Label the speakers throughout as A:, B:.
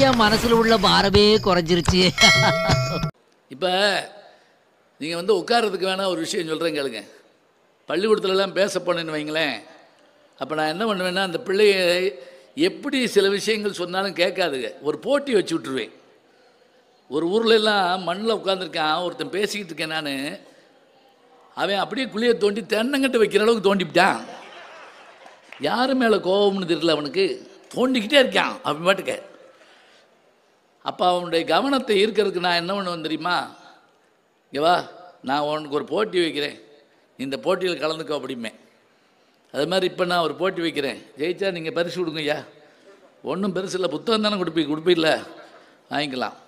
A: என் மனசுல உள்ள பாரமே குறைஞ்சிருச்சு.
B: இப்போ நீங்கள் வந்து உட்கார்றதுக்கு வேணால் ஒரு விஷயம் சொல்கிறேன் கேளுங்க. பள்ளிக்கூடத்துலலாம் பேச போனேன்னு வைங்களேன், அப்போ நான் என்ன பண்ணுவேன்னா, அந்த பிள்ளைய எப்படி சில விஷயங்கள் சொன்னாலும் கேட்காதுங்க, ஒரு போட்டி வச்சு விட்டுருவேன். ஒரு ஊரில் எல்லாம் மண்ணில் உட்காந்துருக்கான், ஒருத்தன் பேசிக்கிட்டு இருக்கேன் நான், அவன் அப்படியே குழியை தோண்டி தென்னங்கட்டு வைக்கிற அளவுக்கு தோண்டிவிட்டான். யாரு மேலே கோபம்னு தெரியல, அவனுக்கு தோண்டிக்கிட்டே இருக்கான் அப்படி பாட்டுக்க. அப்போ அவனுடைய கவனத்தை ஈர்க்கிறதுக்கு நான் என்ன பண்ணுவேன் தெரியுமா, இங்கே வா, நான் உனக்கு ஒரு போட்டி வைக்கிறேன், இந்த போட்டியில் கலந்துக்கோ அப்படிமே. அது மாதிரி இப்போ நான் ஒரு போட்டி வைக்கிறேன், ஜெயிச்சா நீங்கள் பரிசு கொடுங்க ஐயா. ஒன்றும் பெருசு இல்லை, புத்தகம் தானே கொடுப்பீங்கள, வாங்கிக்கலாம்.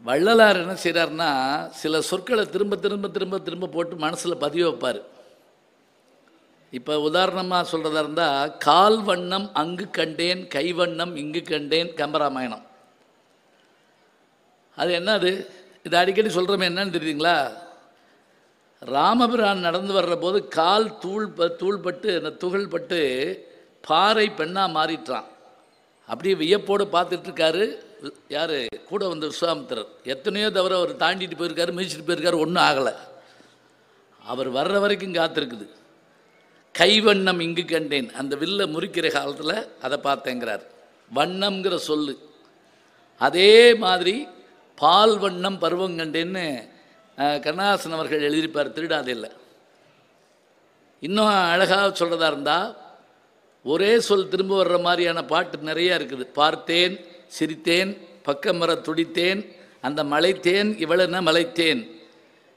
B: வள்ளலார் என்ன செய்கிறாருன்னா, சில சொற்களை திரும்ப திரும்ப திரும்ப திரும்ப போட்டு மனசில் பதிய வைப்பார். இப்போ உதாரணமாக சொல்கிறதா இருந்தால், கால் வண்ணம் அங்கு கண்டேன், கை வண்ணம் இங்கு கண்டேன், கம்பராமாயணம். அது என்னது, இது அடிக்கடி சொல்கிறோமே, என்னன்னு தெரியுதுங்களா? ராமபிரான் நடந்து வர்ற போது கால் தூள்பட்டு அந்த துகள் பட்டு பாறை பெண்ணாக மாறிட்டான். அப்படியே வியப்போடு பார்த்துட்ருக்காரு. யார் கூட வந்து விஸ்வாமித்திரர். எத்தனையோ தவிர அவர் தாண்டிட்டு போயிருக்காரு, மிதிச்சுட்டு போயிருக்காரு, ஒன்றும் ஆகலை. அவர் வர்ற வரைக்கும் காத்திருக்குது. கைவண்ணம் இங்கு கண்டேன், அந்த வில்லை முறிக்கிற காலத்தில் அதை பார்த்தேங்கிறார். வண்ணம்ங்கிற சொல்லு. அதே மாதிரி பால் வண்ணம் பருவம் கண்டேன்னு கண்ணதாசன் அவர்கள் எழுதியிருப்பார் திருடாதையில். இன்னும் அழகாக சொல்கிறதா இருந்தால், ஒரே சொல் திரும்ப வர்ற மாதிரியான பாட்டு நிறையா இருக்குது. பார்த்தேன், சிரித்தேன், பக்கம் வர துடித்தேன், அந்த மலைத்தேன் இவளென்ன மலைத்தேன்.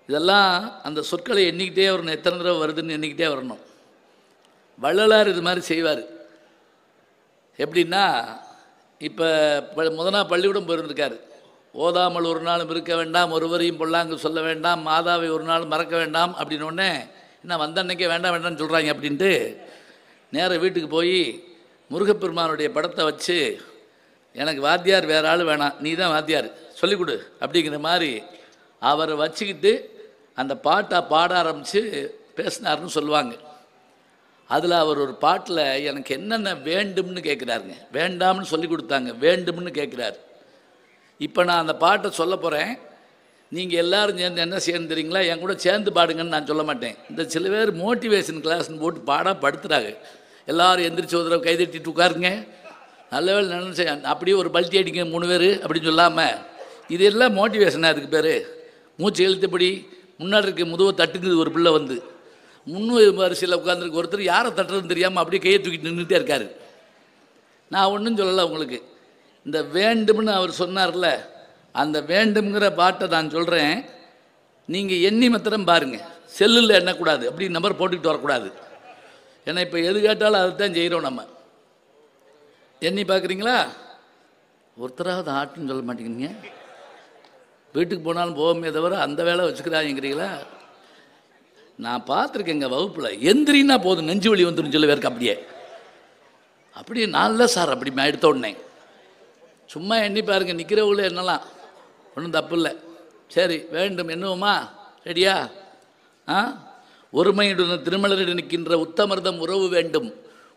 B: இதெல்லாம் அந்த சொற்களை எண்ணிக்கிட்டே வரணும், எத்தனை தடவை வருதுன்னு எண்ணிக்கிட்டே வரணும். வள்ளலார் இது மாதிரி செய்வார். எப்படின்னா, இப்போ முதனா பள்ளிக்கூடம் போயிருந்திருக்காரு. ஓதாமல் ஒரு நாளும் இருக்க வேண்டாம், ஒருவரையும் பொல்லாங்கு சொல்ல வேண்டாம், மாதாவை ஒரு நாள் மறக்க வேண்டாம் அப்படின்னோடனே, என்ன வந்த அன்னைக்கே வேண்டாம் வேண்டாம்னு சொல்கிறாங்க அப்படின்ட்டு நேராக வீட்டுக்கு போய் முருகப்பெருமானுடைய படத்தை வச்சு, எனக்கு வாத்தியார் வேறு ஆள் வேணாம், நீ தான் வாத்தியார் சொல்லிக் கொடு அப்படிங்கிற மாதிரி அவரை வச்சுக்கிட்டு அந்த பாட்டை பாட ஆரம்பித்து பேசினார்னு சொல்லுவாங்க. அதில் அவர் ஒரு பாட்டில் எனக்கு என்னென்ன வேண்டும்னு கேட்குறாருங்க. வேண்டாம்னு சொல்லி கொடுத்தாங்க, வேண்டும்னு கேட்குறாரு. இப்போ நான் அந்த பாட்டை சொல்ல போகிறேன், நீங்கள் எல்லோரும் சேர்ந்து என்ன செய்யணும் தெரியுங்களா, என் கூட சேர்ந்து பாடுங்கன்னு நான் சொல்ல மாட்டேன். இந்த சில பேர் மோட்டிவேஷன் கிளாஸ்ன்னு போட்டு பாடாக படுத்துகிறாங்க. எல்லோரும் எந்திரிச்சு ஒரு தடவை கைதட்டிட்டு உட்காருங்க, நல்ல வேலை நினைச்சு அப்படியே ஒரு பல்ட்டி அடிங்க 3 பேர் அப்படின்னு சொல்லாமல், இது எல்லாம் மோட்டிவேஷனாக அதுக்கு பேர். மூச்சு எழுத்தபடி முன்னாடி இருக்க முதுவை தட்டுங்குது. ஒரு பிள்ளை வந்து வரிசையில் உட்காந்துருக்கு ஒருத்தர், யாரை தட்டுறதுன்னு தெரியாமல் அப்படியே கையை தூக்கிட்டு நின்றுட்டே இருக்காரு. நான் ஒன்றும் சொல்லலை உங்களுக்கு. இந்த வேண்டும்னு அவர் சொன்னார்ல, அந்த வேண்டும்ங்கிற பாட்டை நான் சொல்கிறேன். நீங்கள் எண்ணி மாத்திரம் பாருங்கள், செல்லில் எண்ணக்கூடாது, அப்படி நம்பர் போட்டுக்கிட்டு வரக்கூடாது. ஏன்னா இப்போ எது கேட்டாலும் அதை தான் செய்கிறோம் நம்ம. எண்ணி பார்க்குறீங்களா? ஒருத்தராவது ஆட்டுன்னு சொல்ல மாட்டேங்கிறீங்க. வீட்டுக்கு போனாலும் போவோமே தவிர அந்த வேலை வச்சுக்கிறாங்கிறீங்களா? நான் பார்த்துருக்கேங்க வகுப்பில், எந்திரின்னா போதும் நெஞ்சு வலி வந்துடும் சொல்ல பேருக்கு. அப்படியே நல்ல சார் அப்படி எடுத்த உடனே சும்மா எண்ணி பாருங்க, நிற்கிறவங்களே என்னலாம் ஒன்றும் தப்பு இல்லை. சரி, வேண்டும் என்னவுமா, ரெடியா? ஒருமையுடன் திருமலரிடம் நிற்கின்ற உத்தமர்தம் உறவு வேண்டும்,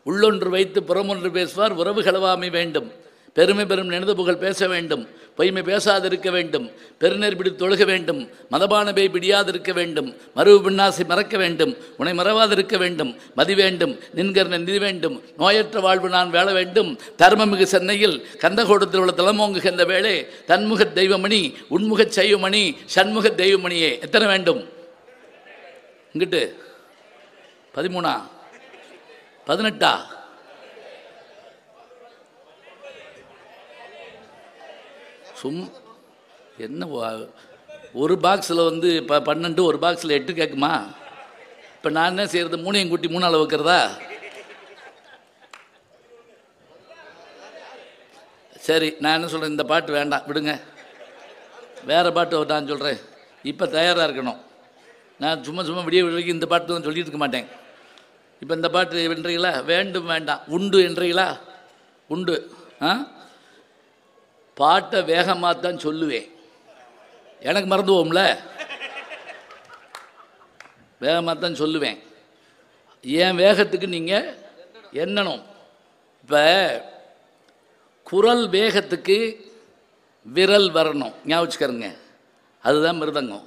B: உள்ளொன்று வைத்து புறமொன்று பேசுவார் உறவு களவாமை வேண்டும், பெருமை பெரும் நினைந்து புகழ் பேச வேண்டும், பொய்மை பேசாதிருக்க வேண்டும், பெருநெற் பிடித்து தொழுக வேண்டும், மதபான பேய் பிடியாதிருக்க வேண்டும், மறுவு பின்னாசை மறக்க வேண்டும், உன்னை மறவாதிருக்க வேண்டும், மதி வேண்டும், நின்கர்ண நிதி வேண்டும், நோயற்ற வாழ்வு நான் வேள வேண்டும், தர்மமிகு சென்னையில் கந்தகோடத்தில் உள்ள தலமோங்குகின்ற வேளை தன்முக தெய்வமணி உன்முக செய்வமணி சண்முக தெய்வமணியே. எத்தனை வேண்டும்? இங்கிட்டு 13 18 என்ன ஒரு பாக்ஸில் வந்து 12, ஒரு பாக்ஸில் 8 கேட்குமா? இப்போ நான் என்ன செய்கிறது, 3ஐயும் கூட்டி 3ஆல் வைக்கிறதா? சரி, நான் என்ன சொல்கிறேன், இந்த பாட்டு வேண்டாம் விடுங்க, வேறு பாட்டு நான் சொல்கிறேன். இப்போ தயாராக இருக்கணும். நான் சும்மா விடிய வரைக்கும் இந்த பாட்டு தான் சொல்லிட்டு இருக்க மாட்டேன். இப்போ இந்த பாட்டு என்றீங்களா? வேண்டும் வேண்டாம், உண்டு என்றீங்களா? உண்டு. பாட்டை வேகமாக தான் சொல்லுவேன், எனக்கு மறந்துவோம்ல, வேகமாக தான் சொல்லுவேன். என் வேகத்துக்கு நீங்கள் எண்ணணும். இப்போ குரல் வேகத்துக்கு விரல் வரணும், ஞாபகம் வச்சுக்கருங்க. அதுதான் மிருதங்கம்.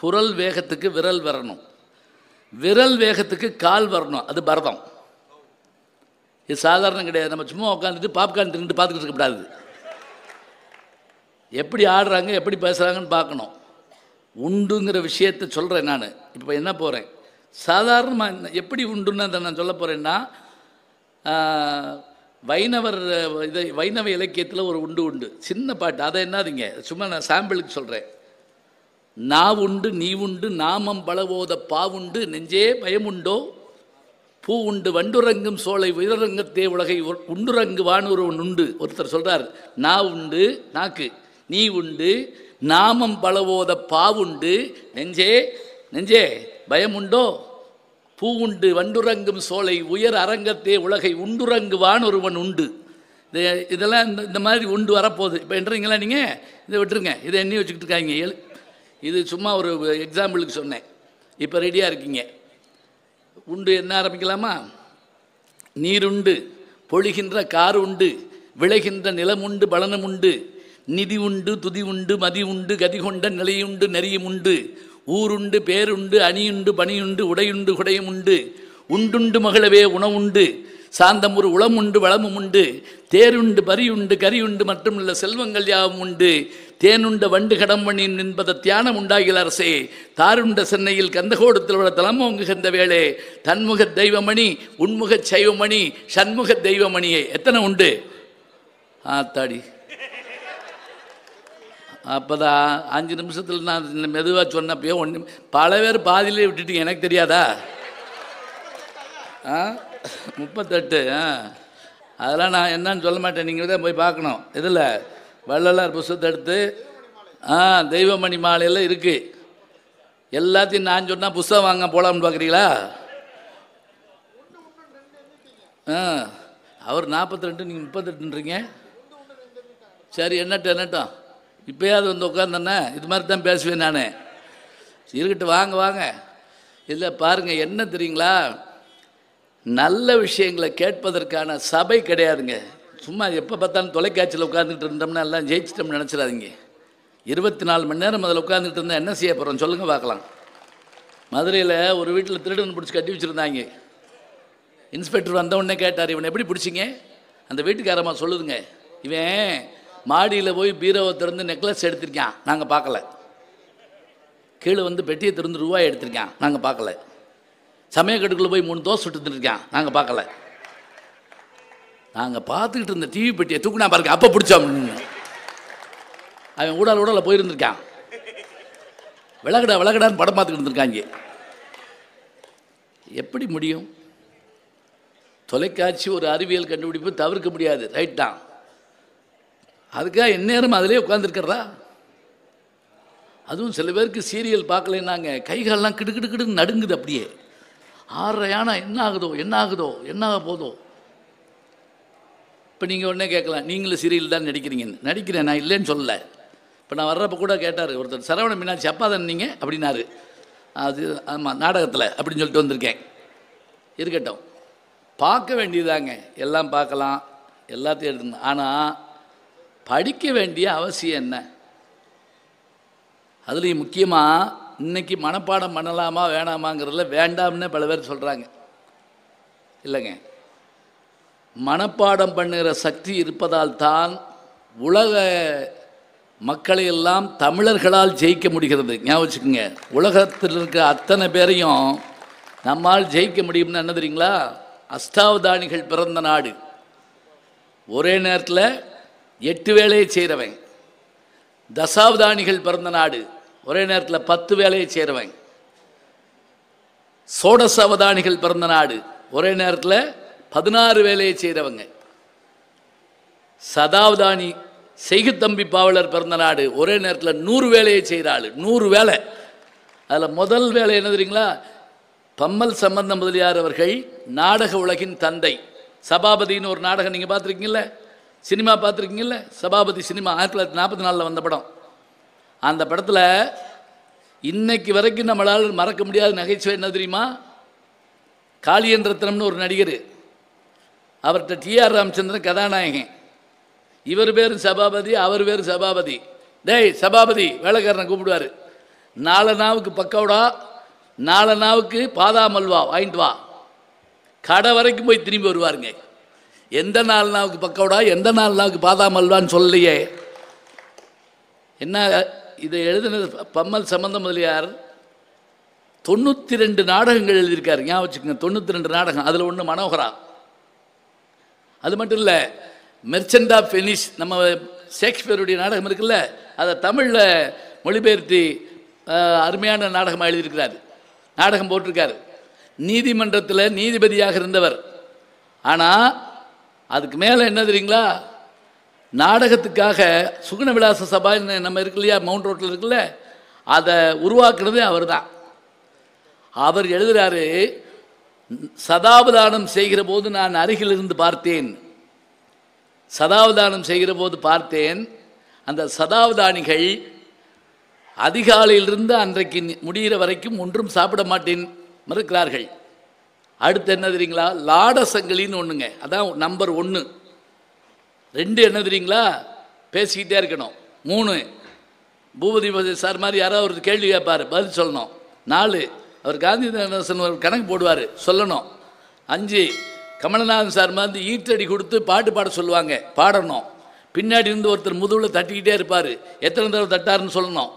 B: குரல் வேகத்துக்கு விரல் வரணும், விரல் வேகத்துக்கு கால் வரணும், அது பரதம். இது சாதாரணம் கிடையாது. நம்ம சும்மா உட்காந்துட்டு பாப்கார்ன் தின்னுட்டு பார்த்துக்கிட்டு இருக்கக்கூடாது. எப்படி ஆடுறாங்க, எப்படி பேசுகிறாங்கன்னு பார்க்கணும். உண்டுங்கிற விஷயத்தை சொல்கிறேன் நான். இப்போ என்ன போகிறேன், சாதாரணமாக எப்படி உண்டுன்னு அதை நான் சொல்ல போகிறேன்னா, வைணவ இலக்கியத்தில் ஒரு உண்டு உண்டு, சின்ன பாட்டு. அதை என்னதுங்க, சும்மா நான் சாம்பிளுக்கு சொல்கிறேன். நான் உண்டு நீ உண்டு நாமம் பலவோத பாவுண்டு நெஞ்சே பயமுண்டோ பூ உண்டு வண்டுரங்கும் சோலை உயரங்கத்தே உலகை உண்டுரங்கு வானூர் உண்டு. ஒருத்தர் சொல்கிறார், நான் உண்டு நாக்கு, நீ உண்டு நாமம் பலவோத பாவுண்டு நெஞ்சே நெஞ்சே பயமுண்டோ பூ உண்டு வண்டுரங்கும் சோலை உயர் அரங்கத்தே உலகை உண்டுரங்குவான் ஒருவன் உண்டு. இதெல்லாம் இந்த மாதிரி உண்டு வரப்போகுது. இப்போ என்றீங்களா நீங்கள், இதை விட்டுருங்க, இதை எண்ணி வச்சுக்கிட்டு இருக்காங்க. இது சும்மா ஒரு எக்ஸாம்பிளுக்கு சொன்னேன். இப்போ ரெடியாக இருக்கீங்க. உண்டு என்ன ஆரம்பிக்கலாமா? நீருண்டு பொழிகின்ற கார் உண்டு விளைகின்ற நிலம் உண்டு பலனம் உண்டு நிதி உண்டு துதி உண்டு மதி உண்டு கதி கொண்ட நிலையுண்டு நெறியும் உண்டு ஊருண்டு பேருண்டு அணியுண்டு பணியுண்டு உடையுண்டு குடையும் உண்டு உண்டுண்டு மகளவே உணவுண்டு சாந்தம் ஒரு உளம் உண்டு வளமும் உண்டு தேருண்டு பரியுண்டு கரியுண்டு மற்றும் உள்ள செல்வங்கள் யாவும் உண்டு தேனுண்ட வண்டு கடம்பணின் என்பத தியானம் உண்டாகில் அரசே தாருண்ட சென்னையில் கந்தகோடத்தில் உள்ள தலமோங்குகின்ற வேளே தன்முக தெய்வமணி உன்முக சைவமணி சண்முக தெய்வமணியே. எத்தனை உண்டு? ஆத்தாடி, அப்போதான் 5 நிமிஷத்தில் நான் மெதுவாக சொன்னப்போ ஒன்று பல பேர் பாதியிலே விட்டுட்டீங்க. எனக்கு தெரியாதா? 38. அதெல்லாம் நான் என்னன்னு சொல்ல மாட்டேன், நீங்கள் தான் போய் பார்க்கணும். இதில் வள்ளலார் புஸ்தகத்தை எடுத்து தெய்வமணி மாலையில் இருக்குது. எல்லாத்தையும் நான் சொன்னால் புஸ்தகம் வாங்க போகலாம்னு பார்க்குறீங்களா? அவர் 42, நீங்கள் 38ன்றீங்க. சரி, என்னட்டும் இப்போயாவது வந்து உட்காந்தண்ணே, இது மாதிரி தான் பேசுவேன் நான். இருக்கட்டும், வாங்க வாங்க. இல்லை பாருங்கள், என்ன தெரியுங்களா, நல்ல விஷயங்களை கேட்பதற்கான சபை கிடையாதுங்க. சும்மா எப்போ பார்த்தாலும் தொலைக்காட்சியில் உட்காந்துக்கிட்டு இருந்தோம்னா எல்லாம் ஜெயிச்சிட்டோம்னு நினச்சிடாதீங்க. 24 மணி நேரம் அதில் உட்காந்துக்கிட்டு இருந்தால் என்ன செய்ய போகிறோம் சொல்லுங்கள் பார்க்கலாம். மதுரையில் ஒரு வீட்டில் திருடன் பிடிச்சி கட்டி வச்சுருந்தாங்க. இன்ஸ்பெக்டர் வந்தவுடனே கேட்டார், இவனை எப்படி பிடிச்சிங்க? அந்த வீட்டுக்காரம்மா சொல்லுதுங்க, இவன் மாடியில் போய் பீரோவை திறந்து நெக்லஸ் எடுத்திருக்கான், நாங்கள் பார்க்கல. கீழே வந்து பெட்டியை திறந்து ரூபாய் எடுத்திருக்கான், நாங்கள் பார்க்கல. சமயக்கட்டுக்குள்ளே போய் 3 தோசை சுட்டு இருக்கான், நாங்கள் பார்க்கல. நாங்கள் பார்த்துக்கிட்டு இருந்த டிவி பெட்டியை தூக்குனா பாருங்க, அப்போ பிடிச்சோம். அவன் ஊடால போயிருந்திருக்கான். விளக்கடான்னு படம் பார்த்துக்கிட்டு இருந்திருக்காங்க. எப்படி முடியும்? தொலைக்காட்சி ஒரு அறிவியல் கண்டுபிடிப்பு, தவிர்க்க முடியாது, ரைட் தான். அதுக்காக எந்நேரம் அதிலே உட்காந்துருக்கிறதா? அதுவும் சில பேருக்கு சீரியல் பார்க்கலைன்னாங்க கைகாலெலாம் கிடுக்கிடுக்கிடுன்னு நடுங்குது. அப்படியே 6:30 ஆனா என்ன ஆக போதோ. இப்போ நீங்கள் உடனே கேட்கலாம், நீங்களும் சீரியல் தான் நடிக்கிறீங்கன்னு. நடிக்கிறேன், நான் இல்லைன்னு சொல்லலை. இப்போ நான் வர்றப்போ கூட கேட்டார் ஒருத்தர், சரவண மீனாட்சி அப்பா தானே நீங்கள் அப்படின்னாரு. அது ஆமாம், நாடகத்தில் அப்படின்னு சொல்லிட்டு வந்திருக்கேன். இருக்கட்டும், பார்க்க வேண்டியதாங்க, எல்லாம் பார்க்கலாம், எல்லாத்தையும் எடுத்துக்கணும். ஆனால் படிக்க வேண்டிய அவசியம் என்ன? அதுலேயும் முக்கியமாக இன்றைக்கி மனப்பாடம் பண்ணலாமா வேணாமாங்கிறதுல வேண்டாம்னு பல பேர் சொல்கிறாங்க. இல்லைங்க, மனப்பாடம் பண்ணுகிற சக்தி இருப்பதால் தான் உலக மக்களை எல்லாம் தமிழர்களால் ஜெயிக்க முடிகிறது. ஞாபகம் வச்சுக்கோங்க, உலகத்தில் இருக்கிற அத்தனை பேரையும் நம்மால் ஜெயிக்க முடியும்னு என்ன தெரியுங்களா? அஷ்டாவதானிகள் பிறந்த நாடு, ஒரே நேரத்தில் 8 வேலையை செய்கிறவன். தசாவதானிகள் பிறந்த நாடு, ஒரே நேரத்தில் 10 வேலையை செய்கிறவன். சோடசாவதானிகள் பிறந்த நாடு, ஒரே நேரத்தில் 16 வேலையை செய்கிறவங்க. சதாவதானி செய்குத்தம்பி பாவலர் பிறந்த நாடு, ஒரே நேரத்தில் 100 வேலையை செய்கிற ஆள். 100 வேலை. அதில் முதல் வேலை என்ன தெரியுங்களா? பம்மல் சம்பந்த முதலியார் அவர்கள் நாடக உலகின் தந்தை. சபாபதினு ஒரு நாடகம் நீங்கள் பார்த்துருக்கீங்கல்ல, சினிமா பார்த்துருக்கீங்கல்ல, சபாபதி சினிமா 1944 வந்த படம். அந்த படத்தில் இன்னைக்கு வரைக்கும் நம்மளால் மறக்க முடியாத நகைச்சுவை என்ன தெரியுமா? காளியன் ரத்னம்னு ஒரு நடிகர், அவர்கிட்ட டிஆர் ராமச்சந்திரன் கதாநாயகன். இவர் பேர் சபாபதி, அவர் பேர் சபாபதி. டேய் சபாபதி வேலைக்காரனை கூப்பிடுவார். 4 நாவுக்கு பக்கோடா, 4 நாவுக்கு பாதாம் அல்வா வாங்கிட்டு வா. கடை வரைக்கும் போய் திரும்பி வருவாருங்க. எந்த 4 நாவுக்கு பக்கோடா, எந்த 4 நாவுக்கு பாதாம் அல்வான்னு சொல்லலையே. என்ன இதை எழுதினது பம்மல் சம்பந்த முதலியார் 92 நாடகங்கள் எழுதியிருக்காரு. ஞாபகம் வச்சுக்கோங்க, 92 நாடகம். அதில் ஒன்று மனோகரா. அது மட்டும் இல்லை, மெர்ச்சன்ட் ஆஃப் வெனிஸ் நம்ம ஷேக்ஸ்பியருடைய நாடகம் இருக்குல்ல, அதை தமிழில் மொழிபெயர்த்து அருமையான நாடகமாக எழுதியிருக்கிறார், நாடகம் போட்டிருக்காரு. நீதிமன்றத்தில் நீதிபதியாக இருந்தவர். ஆனால் அதுக்கு மேலே என்ன தெரியுங்களா, நாடகத்துக்காக சுகுண விலாச சபா நம்ம இருக்கு இல்லையா, மவுண்ட் ரோட்டில் இருக்குல்ல, அதை உருவாக்குனதே அவர் தான். அவர் எழுதுகிறாரு, சதாவதானம் செய்கிற போது நான் அருகில் இருந்து பார்த்தேன். சதாவதானம் செய்கிற போது பார்த்தேன், அந்த சதாவதானிகள் அதிகாலையிலிருந்து அன்றைக்கு முடிகிற வரைக்கும் ஒன்றும் சாப்பிட மாட்டேன் மறுக்கிறார்கள். அடுத்து என்ன தெரியுங்களா, லாடசங்களின்னு ஒன்றுங்க, அதான் நம்பர் 1. 2 என்ன தெரியுங்களா, பேசிக்கிட்டே இருக்கணும். 3 பூபதி சார் மாதிரி யாராவது ஒரு கேள்வி கேட்பார், பதில் சொல்லணும். 4 அவர் காந்திதாசன் ஒரு கணக்கு போடுவார், சொல்லணும். 5 கமலநாதன் சார் மாதிரி ஈட்டடி கொடுத்து பாட்டு பாட சொல்லுவாங்க, பாடணும். பின்னாடி இருந்து ஒருத்தர் முதுகில் தட்டிக்கிட்டே இருப்பார், எத்தனை தடவை தட்டாருன்னு சொல்லணும்.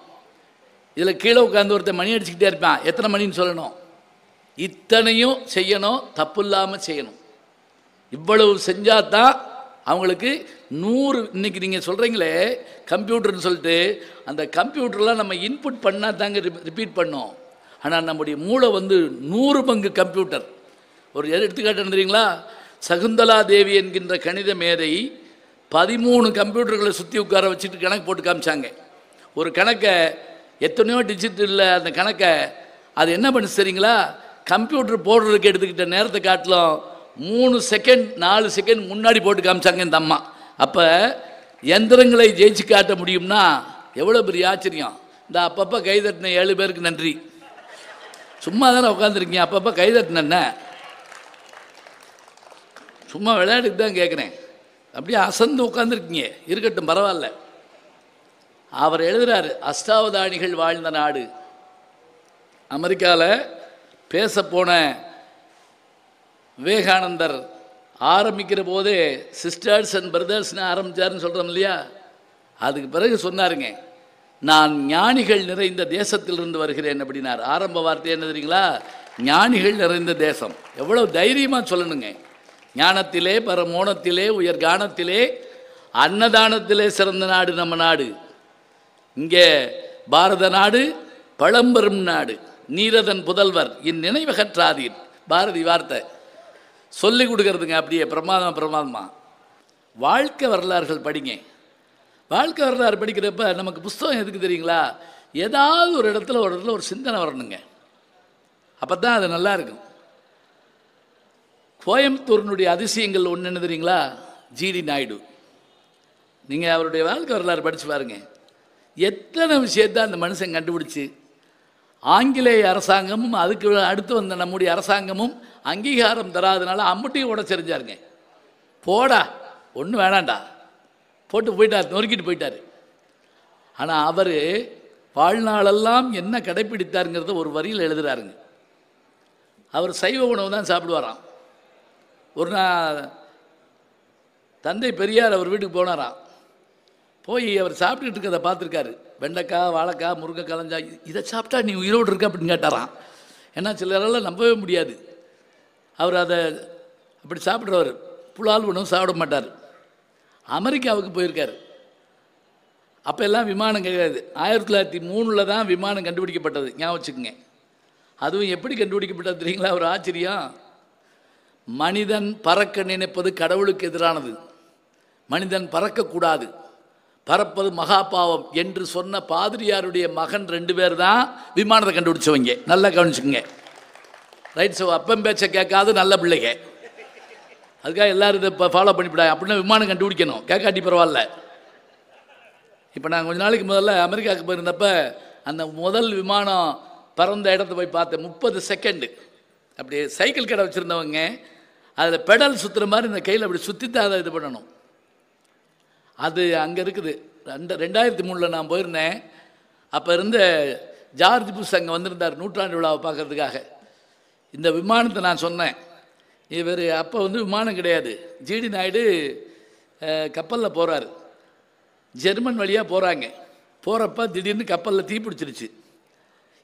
B: இதில் கீழே உட்காந்து ஒருத்தர் மணி அடிச்சுக்கிட்டே இருப்பான், எத்தனை மணின்னு சொல்லணும். இத்தனையும் செய்யணும், தப்பு இல்லாமல் செய்யணும். இவ்வளவு செஞ்சால் தான் அவங்களுக்கு 100. இன்றைக்கி நீங்கள் சொல்கிறீங்களே கம்ப்யூட்டர்னு சொல்லிட்டு, அந்த கம்ப்யூட்டர்லாம் நம்ம இன்புட் பண்ணால் தாங்க ரிப்பீட் பண்ணோம். ஆனால் நம்முடைய மூளை 100 பங்கு கம்ப்யூட்டர். ஒரு எடுத்துக்காட்டு தெரியுங்களா, சகுந்தலா தேவி என்கின்ற கணித மேதை 13 கம்ப்யூட்டர்களை சுற்றி உட்கார வச்சுட்டு கணக்கு போட்டு காமிச்சாங்க. ஒரு கணக்கை எத்தனையோ டிஜிட்டலில் அந்த கணக்கை அது என்ன பண்ணு சரிங்களா, கம்ப்யூட்டர் போடுறதுக்கு எடுத்துக்கிட்ட நேரத்தை காட்டிலும் 3 செகண்ட் 4 செகண்ட் முன்னாடி போட்டு காமிச்சாங்க இந்த அம்மா. அப்போ எந்திரங்களை ஜெயிச்சு காட்ட முடியும்னா எவ்வளோ பெரிய ஆச்சரியம். இந்த அப்பப்போ கைதட்டின 7 பேருக்கு நன்றி. சும்மா தானே உட்காந்துருக்கீங்க, அப்பப்போ கைதட்டின சும்மா விளையாட்டுக்கு தான் கேட்குறேன். அப்படியே அசந்து உட்காந்துருக்கீங்க, இருக்கட்டும் பரவாயில்ல. அவர் எழுதுகிறாரு, அஷ்டாவதானிகள் வாழ்ந்த நாடு. அமெரிக்காவில் பேச போன விவேகானந்தர் ஆரம்பிக்கிற போதே சிஸ்டர்ஸ் அண்ட் பிரதர்ஸ்னு ஆரம்பித்தார்னு சொல்கிறோம் இல்லையா, அதுக்கு பிறகு சொன்னாருங்க, நான் ஞானிகள் நிறைந்த தேசத்திலிருந்து வருகிறேன் அப்படின்னார். ஆரம்ப வார்த்தை என்ன தெரியுங்களா, ஞானிகள் நிறைந்த தேசம். எவ்வளோ தைரியமாக சொல்லணுங்க. ஞானத்திலே பரமோணத்திலே உயர் கானத்திலே அன்னதானத்திலே சிறந்த நாடு நம்ம நாடு. இங்கே பாரத நாடு பழம்பெரும் நாடு, நீரதன் புதல்வர் இந்நினைவகற்றாதீர். பாரதி வார்த்தை சொல்லி கொடுக்கறதுங்க, அப்படியே பிரமாதமாக. வாழ்க்கை வரலாறுகள் படிங்க. வாழ்க்கை வரலாறு படிக்கிறப்ப நமக்கு புஸ்தகம் எதுக்கு தெரியுங்களா, ஏதாவது ஒரு இடத்துல ஒரு சிந்தனை வரணுங்க, அப்போ தான் அது நல்லா இருக்கும். கோயம்புத்தூரினுடைய அதிசயங்கள் ஒன்று என்ன தெரியுங்களா, ஜிடி நாயுடு. நீங்கள் அவருடைய வாழ்க்கை வரலாறு படித்து பாருங்க, எத்தனை விஷயத்தை அந்த மனுஷன் கண்டுபிடிச்சி ஆங்கிலேய அரசாங்கமும் அதுக்கு அடுத்து வந்த நம்முடைய அரசாங்கமும் அங்கீகாரம் தராதனால அம்பட்டையும் உடச்செறிஞ்சாருங்க. போடா ஒன்றும் வேணாண்டா போட்டு போயிட்டார், நொறுக்கிட்டு போயிட்டார். ஆனால் அவர் வாழ்நாளெல்லாம் என்ன கடைப்பிடித்தாருங்கிறத ஒரு வரியில் எழுதுகிறாருங்க. அவர் சைவ உணவு தான் சாப்பிடுவாராம். ஒரு நாள் தந்தை பெரியார் அவர் வீட்டுக்கு போனாராம். போய் அவர் சாப்பிட்டுட்டு இருக்கிறத பார்த்துருக்காரு. வெண்டைக்காய், வாழைக்காய், முருங்கைக்காய், இதை சாப்பிட்டா நீ உயிரோடு இருக்க அப்படின்னு கேட்டாராம். ஏன்னா சிலரெல்லாம் நம்பவே முடியாது. அவர் அதை அப்படி சாப்பிட்றவர், புலால் உணவு சாப்பிட மாட்டார். அமெரிக்காவுக்கு போயிருக்கார். அப்போ எல்லாம் விமானம் கிடையாது. 1903 தான் விமானம் கண்டுபிடிக்கப்பட்டது, ஞாபகம் வச்சுக்கோங்க. அதுவும் எப்படி கண்டுபிடிக்கப்பட்டது தெரியுங்களா, ஒரு ஆச்சரியம். மனிதன் பறக்க நினைப்பது கடவுளுக்கு எதிரானது, மனிதன் பறக்கக்கூடாது, பறப்பது மகாபாவம் என்று சொன்ன பாதிரியாருடைய மகன் 2 பேர் தான் விமானத்தை கண்டுபிடிச்சவங்க. நல்லா கவனிச்சுக்கோங்க. ரைட். ஸோ அப்பம் பேச்சை கேட்காது நல்ல பிள்ளைங்க. அதுக்காக எல்லோரும் இதை இப்போ ஃபாலோ பண்ணிவிடாங்க. அப்படின்னா விமானம் கண்டுபிடிக்கணும், கேட்காட்டி பரவாயில்ல. இப்போ நான் கொஞ்ச நாளைக்கு முதல்ல அமெரிக்காவுக்கு போயிருந்தப்போ அந்த முதல் விமானம் பறந்த இடத்த போய் பார்த்தேன். 30 செகண்டு. அப்படியே சைக்கிள் கடை வச்சுருந்தவங்க அதில் பெடல் சுற்றுற மாதிரி இந்த கையில் அப்படி சுற்றித்தான் அதை இது பண்ணணும். அது அங்கே இருக்குது. 2003 நான் போயிருந்தேன். அப்போ இருந்த ஜார்ஜ் புஷ் அங்கே வந்திருந்தார் நூற்றாண்டு விழாவை பார்க்கறதுக்காக. இந்த விமானத்தை நான் சொன்னேன். இவர் அப்போ விமானம் கிடையாது, ஜிடி நாயுடு கப்பலில் போகிறாரு. ஜெர்மன் வழியாக போகிறாங்க. போகிறப்ப திடீர்னு கப்பலில் தீ பிடிச்சிருச்சு.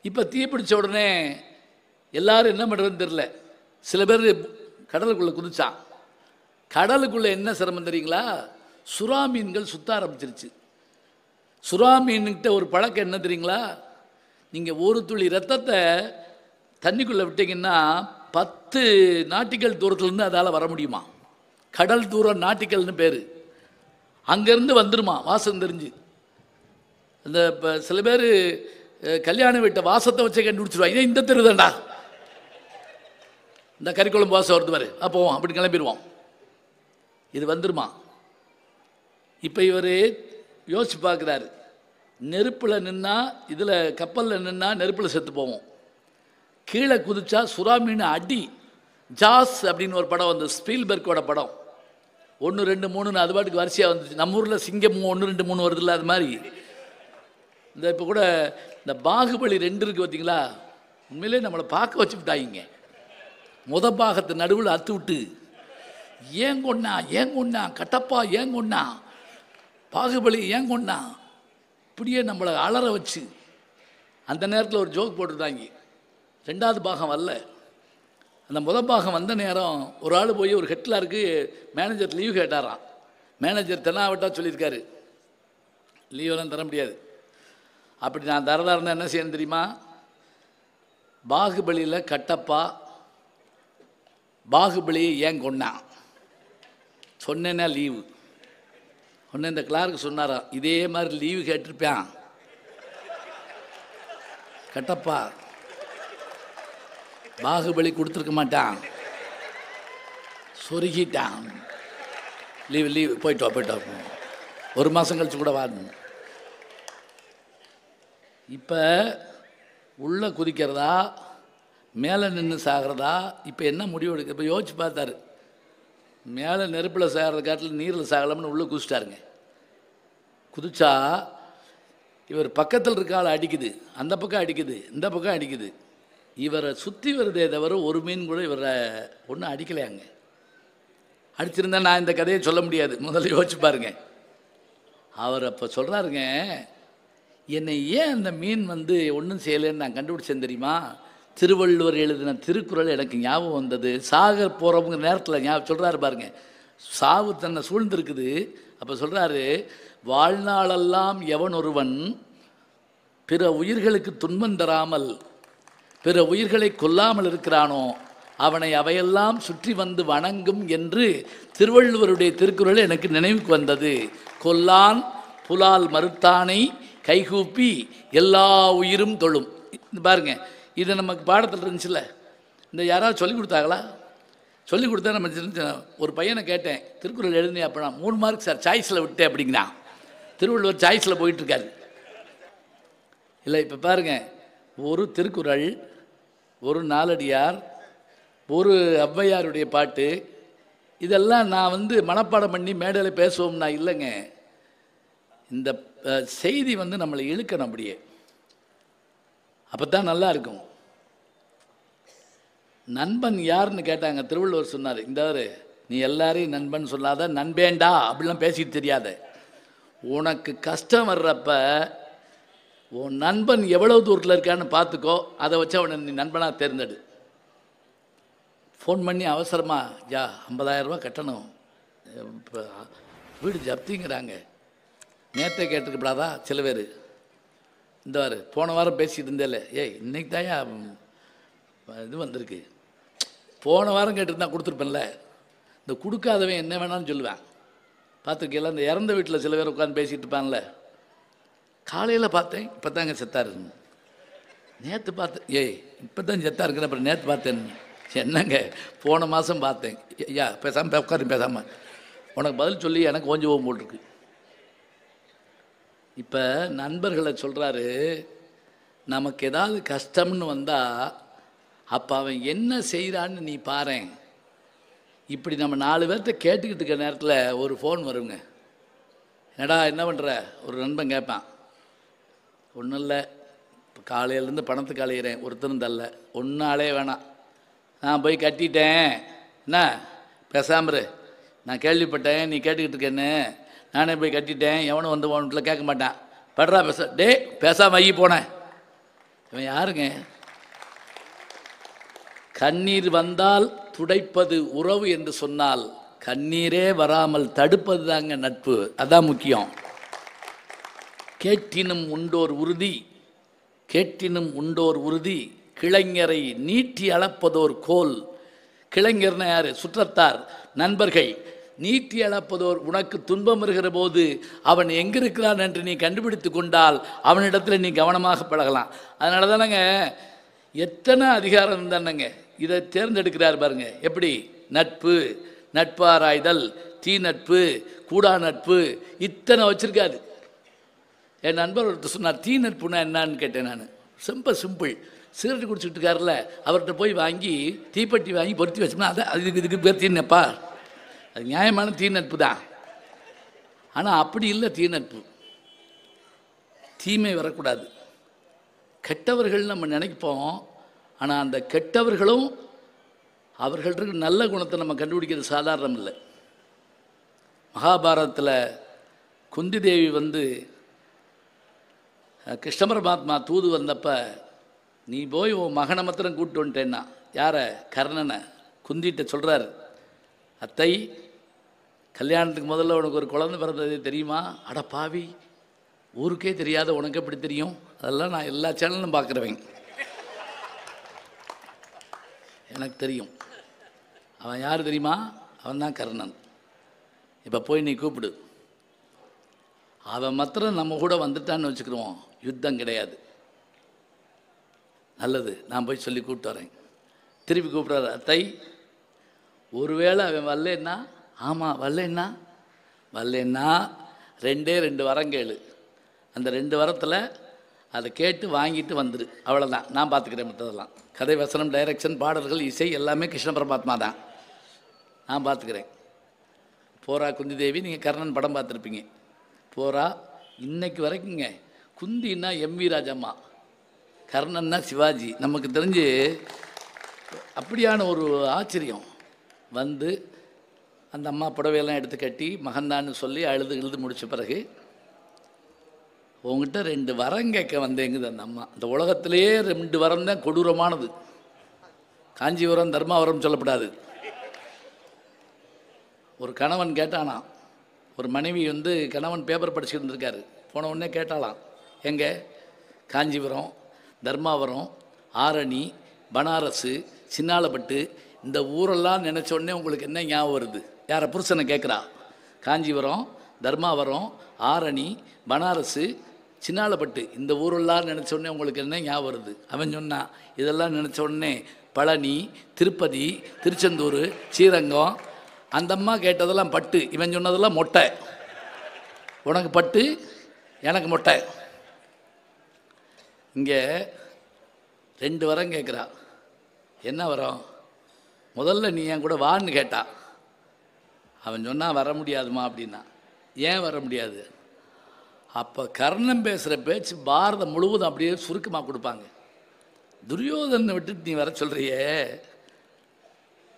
B: இப்போ தீ பிடிச்ச உடனே எல்லோரும் என்ன பண்ணுறதுன்னு தெரில. சில பேர் கடலுக்குள்ளே குதிச்சான். கடலுக்குள்ளே என்ன சிரமம் தெரியுங்களா? சுறா மீன்கள் சுற்ற ஆரம்பிச்சிருச்சு. சுறா மீன்கிட்ட ஒரு பழக்கம் என்ன தெரியுங்களா? நீங்கள் ஒரு துளி ரத்தத்தை தண்ணிக்குள்ளே விட்டீங்கன்னா 10 நாட்டிக்கல் தூரத்துலேருந்து அதால் வர முடியுமா? கடல் தூரம் நாட்டிக்கல்னு பேர். அங்கேருந்து வந்துடுமா வாசம் தெரிஞ்சு. இந்த இப்போ சில பேர் கல்யாண வீட்டை வாசத்தை வச்சே கண்டுபிடிச்சிடுவாங்க. இந்த தெருதாண்டா, இந்த கறிக்குழம்பு வாசம் வருது பாரு, அப்போவோம் அப்படி கிளம்பிடுவோம். இது வந்துருமா? இப்போ இவர் யோசிச்சு பார்க்குறாரு. நெருப்பில் நின்னா, இதில் கப்பலில் நின்னா நெருப்பில் செத்து போவோம். கீழே குதிச்சா சுறா மீன் அடி. ஜாஸ் அப்படின்னு ஒரு படம் வந்து ஸ்பீல்பர்க்கோட படம். 1, 2, 3 அது பாட்டுக்கு வரிசையாக வந்துச்சு. நம்ம ஊரில் சிங்கம் 1, 2, 3 வருதுல்ல, அது மாதிரி. இந்த இப்போ கூட இந்த பாகுபலி 2 இருக்குது பார்த்தீங்களா? உண்மையிலே நம்மளை பார்க்க வச்சு விட்டாங்க. பாகத்து நடுவில் அத்து விட்டு ஏன் கொண்டா கட்டப்பா, ஏன் கொண்டா பாகுபலி, ஏன் கொண்டா இப்படியே நம்மளை அலற வச்சு. அந்த நேரத்தில் ஒரு ஜோக் போட்டுட்டாங்க. 2வது பாகம் வரல. அந்த பாகம் வந்த நேரம் ஒரு ஆள் போய் ஒரு ஹெட்லருக்கு மேனேஜர் லீவ் கேட்டாராம். மேனேஜர் தென்னாவட்டா சொல்லியிருக்காரு, லீவெல்லாம் தர முடியாது. அப்படி நான் தரதாருன்னா என்ன செய்யணும் தெரியுமா? பாகுபலியில் கட்டப்பா பாகுபலியை ஏன் கொண்டான் சொன்னேன்னா லீவு. ஒன்று இந்த கிளார்க்கு சொன்னாராம், இதே மாதிரி லீவு கேட்டிருப்பான். கட்டப்பா பாகுபலி கொடுத்துருக்க மாட்டான், சொருகிட்டான். லீவு போயிட்டோம் 1 மாதம் கழிச்சு கூட வாடணும். இப்போ உள்ளே குதிக்கிறதா மேலே நின்று சாகிறதா? இப்போ என்ன முடிவு எடுக்க? இப்போ யோசிச்சு பார்த்தாரு. மேலே நெருப்பில் சாகிறத காட்டில் நீரில் சாகலாம்னு உள்ளே குதிச்சிட்டாருங்க. குதிச்சா இவர் பக்கத்தில் இருக்க ஆள் அடிக்குது, அந்த பக்கம் அடிக்குது, இந்த பக்கம் அடிக்குது. இவரை சுற்றி வருதே தவிர ஒரு மீன் கூட இவரை ஒன்றும் அடிக்கலையாங்க. அடிச்சிருந்தா நான் இந்த கதையை சொல்ல முடியாது. முதல்ல யோசிச்சு பாருங்க. அவர் அப்போ சொல்கிறாருங்க, என்னை ஏன் அந்த மீன் ஒன்றும் செய்யலைன்னு நான் கண்டுபிடிச்சேன் தெரியுமா? திருவள்ளுவர் எழுதின திருக்குறள் எனக்கு ஞாபகம் வந்தது. சாக போகிறவங்க நேரத்தில் ஞாபகம் சொல்கிறாரு பாருங்க. சாவு தன்னை சூழ்ந்திருக்குது. அப்போ சொல்கிறாரு, வாழ்நாளெல்லாம் எவன் ஒருவன் பிற உயிர்களுக்கு துன்பம் தராமல் பிற உயிர்களை கொல்லாமல் இருக்கிறானோ அவனை அவையெல்லாம் சுற்றி வந்து வணங்கும் என்று திருவள்ளுவருடைய திருக்குறள் எனக்கு நினைவுக்கு வந்தது. கொல்லான் புலால் மறுத்தானை கைகூப்பி எல்லா உயிரும் தொழும். பாருங்க, இது நமக்கு பாடத்தில் இருந்துச்சுல்ல. இந்த யாராவது சொல்லிக் கொடுத்தாங்களா? சொல்லிக் கொடுத்தா நம்ம ஒரு பையனை கேட்டேன், திருக்குறள் எழுதினே அப்படின்னா 3 மார்க் சார், சாய்ஸில் விட்டேன் அப்படிங்கிறா. திருவள்ளுவர் சாய்ஸில் போயிட்டுருக்காரு. இல்லை, இப்போ பாருங்கள், ஒரு திருக்குறள், ஒரு நாலடியார், ஒரு ஔவையாருடைய பாட்டு, இதெல்லாம் நான் மனப்பாடம் பண்ணி மேடையில் பேசுவோம்னா இல்லைங்க. இந்த செய்தி நம்மளை இழுக்கணும் அப்படியே. அப்போ தான் நல்லா இருக்கும். நண்பன் யாருன்னு கேட்டாங்க. திருவள்ளுவர் சொன்னார், இந்த நீ எல்லாரையும் நண்பன் சொல்லாத, நண்பேண்டா அப்படிலாம் பேசிட்டு தெரியாத. உனக்கு கஷ்டம் வர்றப்ப உன் நண்பன் எவ்வளவு தூரத்தில் இருக்கான்னு பார்த்துக்கோ, அதை வச்சு அவனை நீ நண்பனாக தேர்ந்தெடு. ஃபோன் பண்ணி அவசரமாக, யா 50,000 ரூபா கட்டணும், இப்போ வீடு ஜப்திங்கிறாங்க, நேற்றே கேட்டுக்கப்படாதா? சில பேர் இந்த போன வாரம் பேசிகிட்டு இருந்தேல, ஏய் இன்னைக்கு தாயா இது வந்திருக்கு, போன வாரம் கேட்டுருந்தா கொடுத்துருப்பேன்ல. இந்த கொடுக்காதவன் என்ன வேணாலும் சொல்லுவேன். பார்த்துருக்கல, இந்த இறந்த வீட்டில் சில பேர் உட்காந்து பேசிகிட்டு இருப்பான்ல. காலையில் பார்த்தேன், இப்போ தாங்க செத்தாரு. நேற்று பார்த்தேன், ஏய் இப்போ தான் செத்தா இருக்கிறேன், அப்புறம் நேற்று பார்த்தேன். என்னங்க போன மாதம் பார்த்தேன். ஐயா பேசாமல் உட்காரு, பேசாமல் உனக்கு பதில் சொல்லி எனக்கு கொஞ்சம் ஓம் போட்டிருக்கு. இப்போ நண்பர்களை சொல்கிறாரு, நமக்கு ஏதாவது கஷ்டம்னு வந்தால் அப்போ அவன் என்ன செய்கிறான்னு நீ பாரேன். இப்படி நம்ம 4 பேர்த்த கேட்டுக்கிட்டு இருக்க நேரத்தில் ஒரு ஃபோன் வருங்க. என்னடா என்ன பண்ணுற? ஒரு நண்பன் கேட்பான். ஒன்றும் இல்லை, இப்போ காலையிலேருந்து பணத்துக்கு அலையிறேன், ஒருத்தரும் தரல. ஒன்றாலே வேணாம், நான் போய் கட்டிட்டேன். என்ன பேசாமரு, நான் கேள்விப்பட்டேன் நீ கேட்டுக்கிட்டு இருக்கேன்னு, நானே போய் கட்டிட்டேன், எவனும் வந்து உன்கிட்ட கேட்க மாட்டான். படுறா டே பேசாம ஐயி போனேன். இவன் யாருங்க? கண்ணீர் வந்தால் துடைப்பது உறவு என்று சொன்னால் கண்ணீரே வராமல் தடுப்பது தாங்க நட்பு. அதான் முக்கியம். கேட்டினும் உண்டோர் உறுதி, கேட்டினும் உண்டோர் உறுதி, கிளைஞரை நீட்டி அளப்பதோர் கோல். கிளைஞர்னா யார்? சுற்றத்தார், நண்பர்கள். நீட்டி அளப்பதோர், உனக்கு துன்பம் வருகிற போது அவன் எங்கிருக்கிறான் என்று நீ கண்டுபிடித்து கொண்டால் அவனிடத்தில் நீ கவனமாக பழகலாம். அதனால தானங்க எத்தனை அதிகாரம் இருந்தானங்க இதை தேர்ந்தெடுக்கிறார் பாருங்க. எப்படி? நட்பு, நட்பாராய்தல், தீ நட்பு, கூடா நட்பு, இத்தனை வச்சிருக்காது. என் நண்பர் ஒருத்தர் சொன்னார், தீ நட்புனா என்னான்னு கேட்டேன் நான். ரொம்ப சிம்பிள். சிகரெட் குடிச்சுட்டு இருக்காருல்ல, அவர்கிட்ட போய் வாங்கி தீப்பெட்டி வாங்கி பொருத்தி வச்சோம்னா அதை இதுக்கு பேர் தீ நட்பா? அது நியாயமான தீ நட்பு தான். ஆனால் அப்படி இல்லை தீ நட்பு. தீமை வரக்கூடாது. கெட்டவர்கள் நம்ம நினைப்போம், ஆனால் அந்த கெட்டவர்களும் அவர்களுக்கு நல்ல குணத்தை நம்ம கண்டுபிடிக்கிறது சாதாரணம் இல்லை. மகாபாரதத்தில் குந்தி தேவி வந்து கிருஷ்ண பரமாத்மா தூது வந்தப்போ, நீ போய் உன் மகனை மாத்திரம் கூப்பிட்டு வந்துட்டேன்னா, யாரை? கர்ணனை. குந்திட்ட சொல்கிறார், அத்தை கல்யாணத்துக்கு முதல்ல உனக்கு ஒரு குழந்தை பிறந்தது தெரியுமா? அட பாவி, ஊருக்கே தெரியாத உனக்கு எப்படி தெரியும்? அதெல்லாம் நான் எல்லா சேனலும் பார்க்குறவன், எனக்கு தெரியும். அவன் யார் தெரியுமா? அவன் தான் கர்ணன். இப்போ போய் நீ கூப்பிடு. அவன் மாத்திரம் நம்ம கூட வந்துட்டான்னு வச்சுக்கிறோம், யுத்தம் கிடையாது. நல்லது, நான் போய் சொல்லி கூப்பிட்டு வரேன். திருப்பி கூப்பிட்றாரு, அத்தை ஒருவேளை அவன் வரலன்னா, ஆமாம் வரலன்னா, வரலன்னா 2 வரம் கேளு, அந்த 2 வரத்தில் அதை கேட்டு வாங்கிட்டு வந்துரு, அவ்வளோதான். நான் பார்த்துக்கிறேன் மற்றதெல்லாம். கதை, வசனம், டைரக்ஷன், பாடல்கள், இசை எல்லாமே கிருஷ்ண பரமாத்மா தான், நான் பார்த்துக்கிறேன். போரா குந்தி தேவி, நீங்கள் கர்ணன் படம் பார்த்துருப்பீங்க. போரா இன்னைக்கு வரைக்குங்க. குந்தின்னா எம்வி ராஜம்மா, கர்ணன்னா சிவாஜி. நமக்கு தெரிஞ்சு அப்படியான ஒரு ஆச்சரியம். வந்து அந்த அம்மா புடவையெல்லாம் எடுத்து கட்டி மகந்தான்னு சொல்லி அழுது முடித்த பிறகு, உங்ககிட்ட 2 வரம் கேட்க வந்தேங்குது அந்த அம்மா. இந்த உலகத்திலேயே 2 வரம் தான் கொடூரமானது. காஞ்சிபுரம் தர்மாவரம் சொல்லப்படாது. ஒரு கணவன் கேட்டானா, ஒரு மனைவி வந்து கணவன் பேப்பர் படிச்சுட்டு இருந்திருக்காரு, போன உடனே கேட்டாலாம், எங்கே? காஞ்சிபுரம், தர்மாவரம், ஆரணி, பனாரஸு, சின்னாலப்பட்டு, இந்த ஊரெல்லாம் நினச்ச உடனே உங்களுக்கு என்ன ஞாபகம் வருது? யாரை? புருஷனை கேட்குறா. காஞ்சிபுரம், தர்மாவரம், ஆரணி, பனாரஸு, சின்னாலப்பட்டு, இந்த ஊரெல்லாம் நினச்ச உடனே உங்களுக்கு என்ன ஞாபகம் வருது? அவன் சொன்னான், இதெல்லாம் நினச்ச உடனே பழனி, திருப்பதி, திருச்செந்தூர், ஸ்ரீரங்கம். அந்த அம்மா கேட்டதெல்லாம் பட்டு, இவன் சொன்னதெல்லாம் மொட்டை. உனக்கு பட்டு, எனக்கு மொட்டை. இங்கே 2 வரம் கேட்குறா. என்ன வரம்? முதல்ல நீ என் கூட வான்னு கேட்டா. அவன் சொன்னால் வர முடியாதுமா அப்படின்னா. ஏன் வர முடியாது? அப்போ கர்ணன் பேசுகிற பேச்சு பாரதம் முழுவதும் அப்படியே சுருக்கமாக கொடுப்பாங்க. துரியோதனை விட்டுட்டு நீ வர சொல்கிறியே.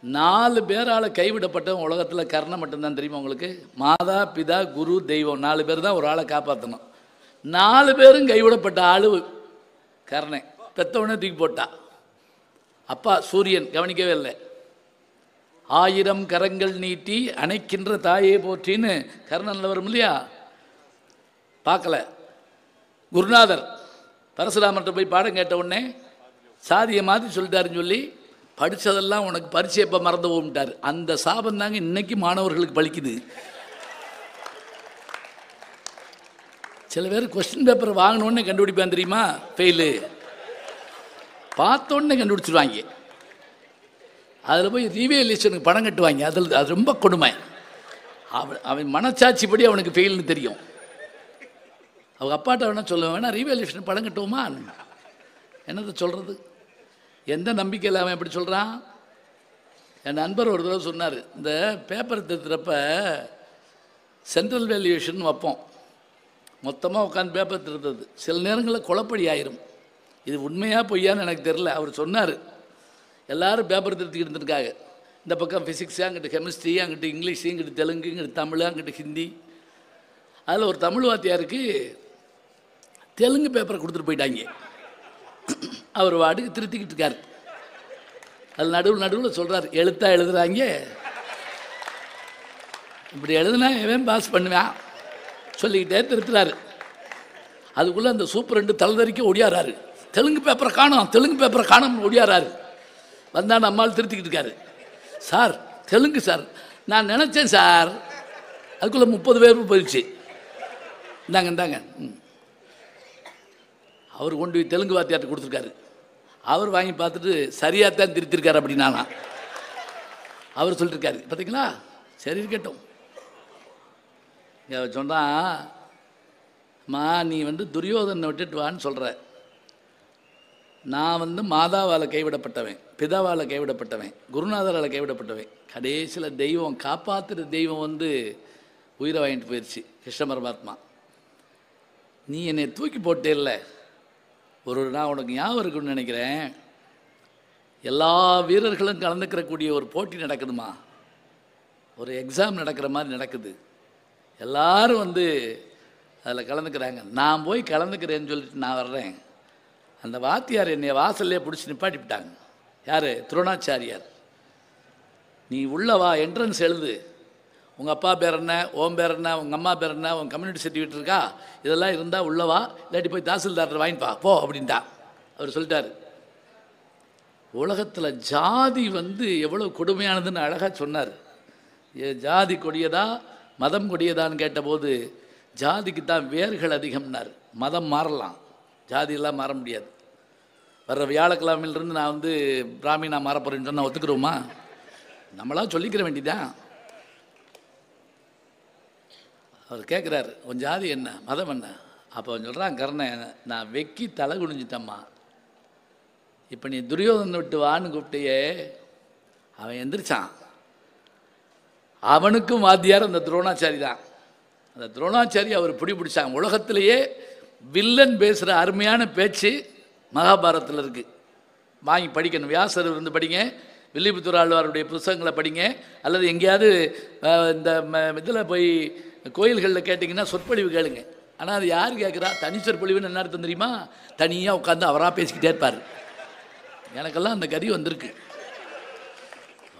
B: 4 பேரால் கைவிடப்பட்டவன் உலகத்தில் கர்ணன் மட்டும்தான். தெரியுமா உங்களுக்கு? மாதா, பிதா, குரு, தெய்வம், 4 பேர் தான் ஒரு ஆளை காப்பாற்றணும். 4 பேரும் கைவிடப்பட்ட ஆளு கர்ணன். பெத்தவனே தூக்கி போட்டா. அப்பா சூரியன் கவனிக்கவே இல்லை. 1000 கரங்கள் நீட்டி அணைக்கின்ற தாயே போற்றின்னு கர்ணனில் வரும் இல்லையா? பார்க்கல. குருநாதர் பரசுராமர்கிட்ட போய் பாடம் கேட்ட உடனே சாதியை மாற்றி சொல்லிட்டாருன்னு சொல்லி, படித்ததெல்லாம் உனக்கு பரிசு எப்போ மறந்து போட்டார். அந்த சாபம் தாங்க இன்னைக்கு மாணவர்களுக்கு பலிக்குது. சில பேர் கொஸ்டின் பேப்பர் வாங்கினோடனே கண்டுபிடிப்பான் தெரியுமா? ஃபெயிலு பார்த்தோன்னே கண்டுபிடிச்சிருவாங்க. அதில் போய் ரீவேலியூஷனுக்கு பணம் கட்டுவாங்க. அதில் அது ரொம்ப கொடுமை. அவன் மனச்சாட்சிப்படி அவனுக்கு ஃபெயில்னு தெரியும். அவங்க அப்பாட்ட வேணா சொல்லுவேன், வேணா ரீவேலியூஷன் பணம் கட்டுவோமா? என்னத்தை சொல்கிறது? எந்த நம்பிக்கையில் அவன் எப்படி சொல்கிறான்? என் நண்பர் ஒரு தடவை சொன்னார், இந்த பேப்பர் திருத்துறப்ப சென்ட்ரல் வேல்யூவேஷன் வைப்போம், மொத்தமாக உட்காந்து பேப்பர் திருத்துறது சில நேரங்களில் குழப்படி ஆயிரும். இது உண்மையாக பொய்யான்னு எனக்கு தெரில. அவர் சொன்னார், எல்லோரும் பேப்பர் திருத்திக்கிட்டு இருந்திருக்காங்க. இந்த பக்கம் ஃபிசிக்ஸு, அங்கிட்டு கெமிஸ்ட்ரி, அங்கிட்டு இங்கிலீஷு, இங்கிட்டு தெலுங்கு, இங்கிட்டு தமிழ், அங்கிட்டு ஹிந்தி. அதில் ஒரு தமிழ் வாத்தியாருக்கு தெலுங்கு பேப்பரை கொடுத்துட்டு போயிட்டாங்க. அவர் வாட்டுக்கு திருத்திக்கிட்டு இருக்கார். அது நடுவில் சொல்கிறார், எழுத்தா எழுதுறாங்க, இப்படி எழுதுனா எவன் பாஸ் பண்ணுவேன் சொல்லிக்கிட்டே திருத்துறாரு. அதுக்குள்ளே அந்த சூப்பரண்டு தலைதறிக்க ஒடியாராரு, தெலுங்கு பேப்பரை காணோம் ஒடியாராரு. வந்தால் நம்மால் திருத்திக்கிட்டு இருக்காரு. சார் தெலுங்கு சார், நான் நினச்சேன் சார். அதுக்குள்ளே 30 பேர் போயிடுச்சு. இந்தாங்க அவர் கொண்டு போய் தெலுங்கு வாத்தியார்ட்ட கொடுத்துருக்காரு. அவர் வாங்கி பார்த்துட்டு சரியாக தான் திருத்திருக்காரு அப்படின்னா அவர் சொல்லியிருக்காரு. பார்த்தீங்களா, சரி இருக்கட்டும். சொன்னால், மா நீ துரியோதனை விட்டுட்டு வான்னு சொல்கிற, நான் மாதாவால் கைவிடப்பட்டவன், பிதாவால் கைவிடப்பட்டவன், குருநாதரால் கைவிடப்பட்டவன். கடைசியில் தெய்வம் காப்பாற்றுற தெய்வம் உயிரை வாங்கிட்டு போயிடுச்சு, கிருஷ்ண பரமாத்மா. நீ என்னை தூக்கி போட்டே இல்லை. நான் உனக்கு ஞாபகம் இருக்குன்னு நினைக்கிறேன், எல்லா வீரர்களும் கலந்துக்கிறக்கூடிய ஒரு போட்டி நடக்குதுமா, ஒரு எக்ஸாம் நடக்கிற மாதிரி நடக்குது. எல்லாரும் அதில் கலந்துக்கிறாங்க. நான் போய் கலந்துக்கிறேன்னு சொல்லிட்டு நான் வர்றேன். அந்த வாத்தியார் என்னை வாசல்லே பிடிச்சி நிப்பாட்டிவிட்டாங்க. யார்? துரோணாச்சாரியார். நீ உள்ளவா, என்ட்ரன்ஸ் எழுது, உங்கள் அப்பா பேர் என்ன, ஓம் பேர் என்ன, உங்கள் அம்மா பேர் என்ன, உங்கள் கம்யூனிட்டி சர்டிஃபிகேட் இருக்கா, இதெல்லாம் இருந்தால் உள்ளவா, இல்லாட்டி போய் தாசில்தார் வாங்கிப்பா போ அப்படின்ட்டா. அவர் சொல்லிட்டார். உலகத்தில் ஜாதி எவ்வளோ கொடுமையானதுன்னு அழகாக சொன்னார். ஜாதி கொடியதா மதம் கொடியதான்னு கேட்டபோது, ஜாதிக்கு தான் வேர்கள் அதிகம்னார். மதம் மாறலாம், ஜாதியெல்லாம் மாற முடியாது. வர்ற வியாழக்கிழமையிலிருந்து நான் பிராமினா மாறப்போறேன்னு சொன்னால் ஒத்துக்கிறோமா? நம்மளா சொல்லிக்கிற வேண்டியதான். அவர் கேட்குறாரு, உன் ஜாதி என்ன, மதம் என்ன? அப்போ அவன் சொல்கிறான், கர்ணன், நான் வெக்கி தலை குனிஞ்சிட்டம்மா. இப்போ நீ துரியோதனை விட்டு வான்னு கூப்பிட்டியே, அவன் எந்திரிச்சான். அவனுக்கும் வாத்தியார் அந்த துரோணாச்சாரி தான். அந்த துரோணாச்சாரி அவர் பிடிச்சாங்க. உலகத்திலேயே வில்லன் பேசுகிற அருமையான பேச்சு மகாபாரதத்தில் இருக்குது. வாங்கி படிக்கணும். வியாசர் படிங்க, வில்லிபுத்தூர் ஆழ்வாருடைய புத்தகங்களை படிங்க, அல்லது எங்கேயாவது இந்த இதில் போய் கோயில்களில் கேட்டிங்கன்னா சொற்பொழிவு கேளுங்க. ஆனால் அது யார் கேட்குறா? தனி சொற்பொழிவுன்னு என்ன அர்த்தம் தெரியுமா? தனியாக உட்காந்து அவராக பேசிக்கிட்டே இருப்பார். எனக்கெல்லாம் அந்த கதி வந்திருக்கு.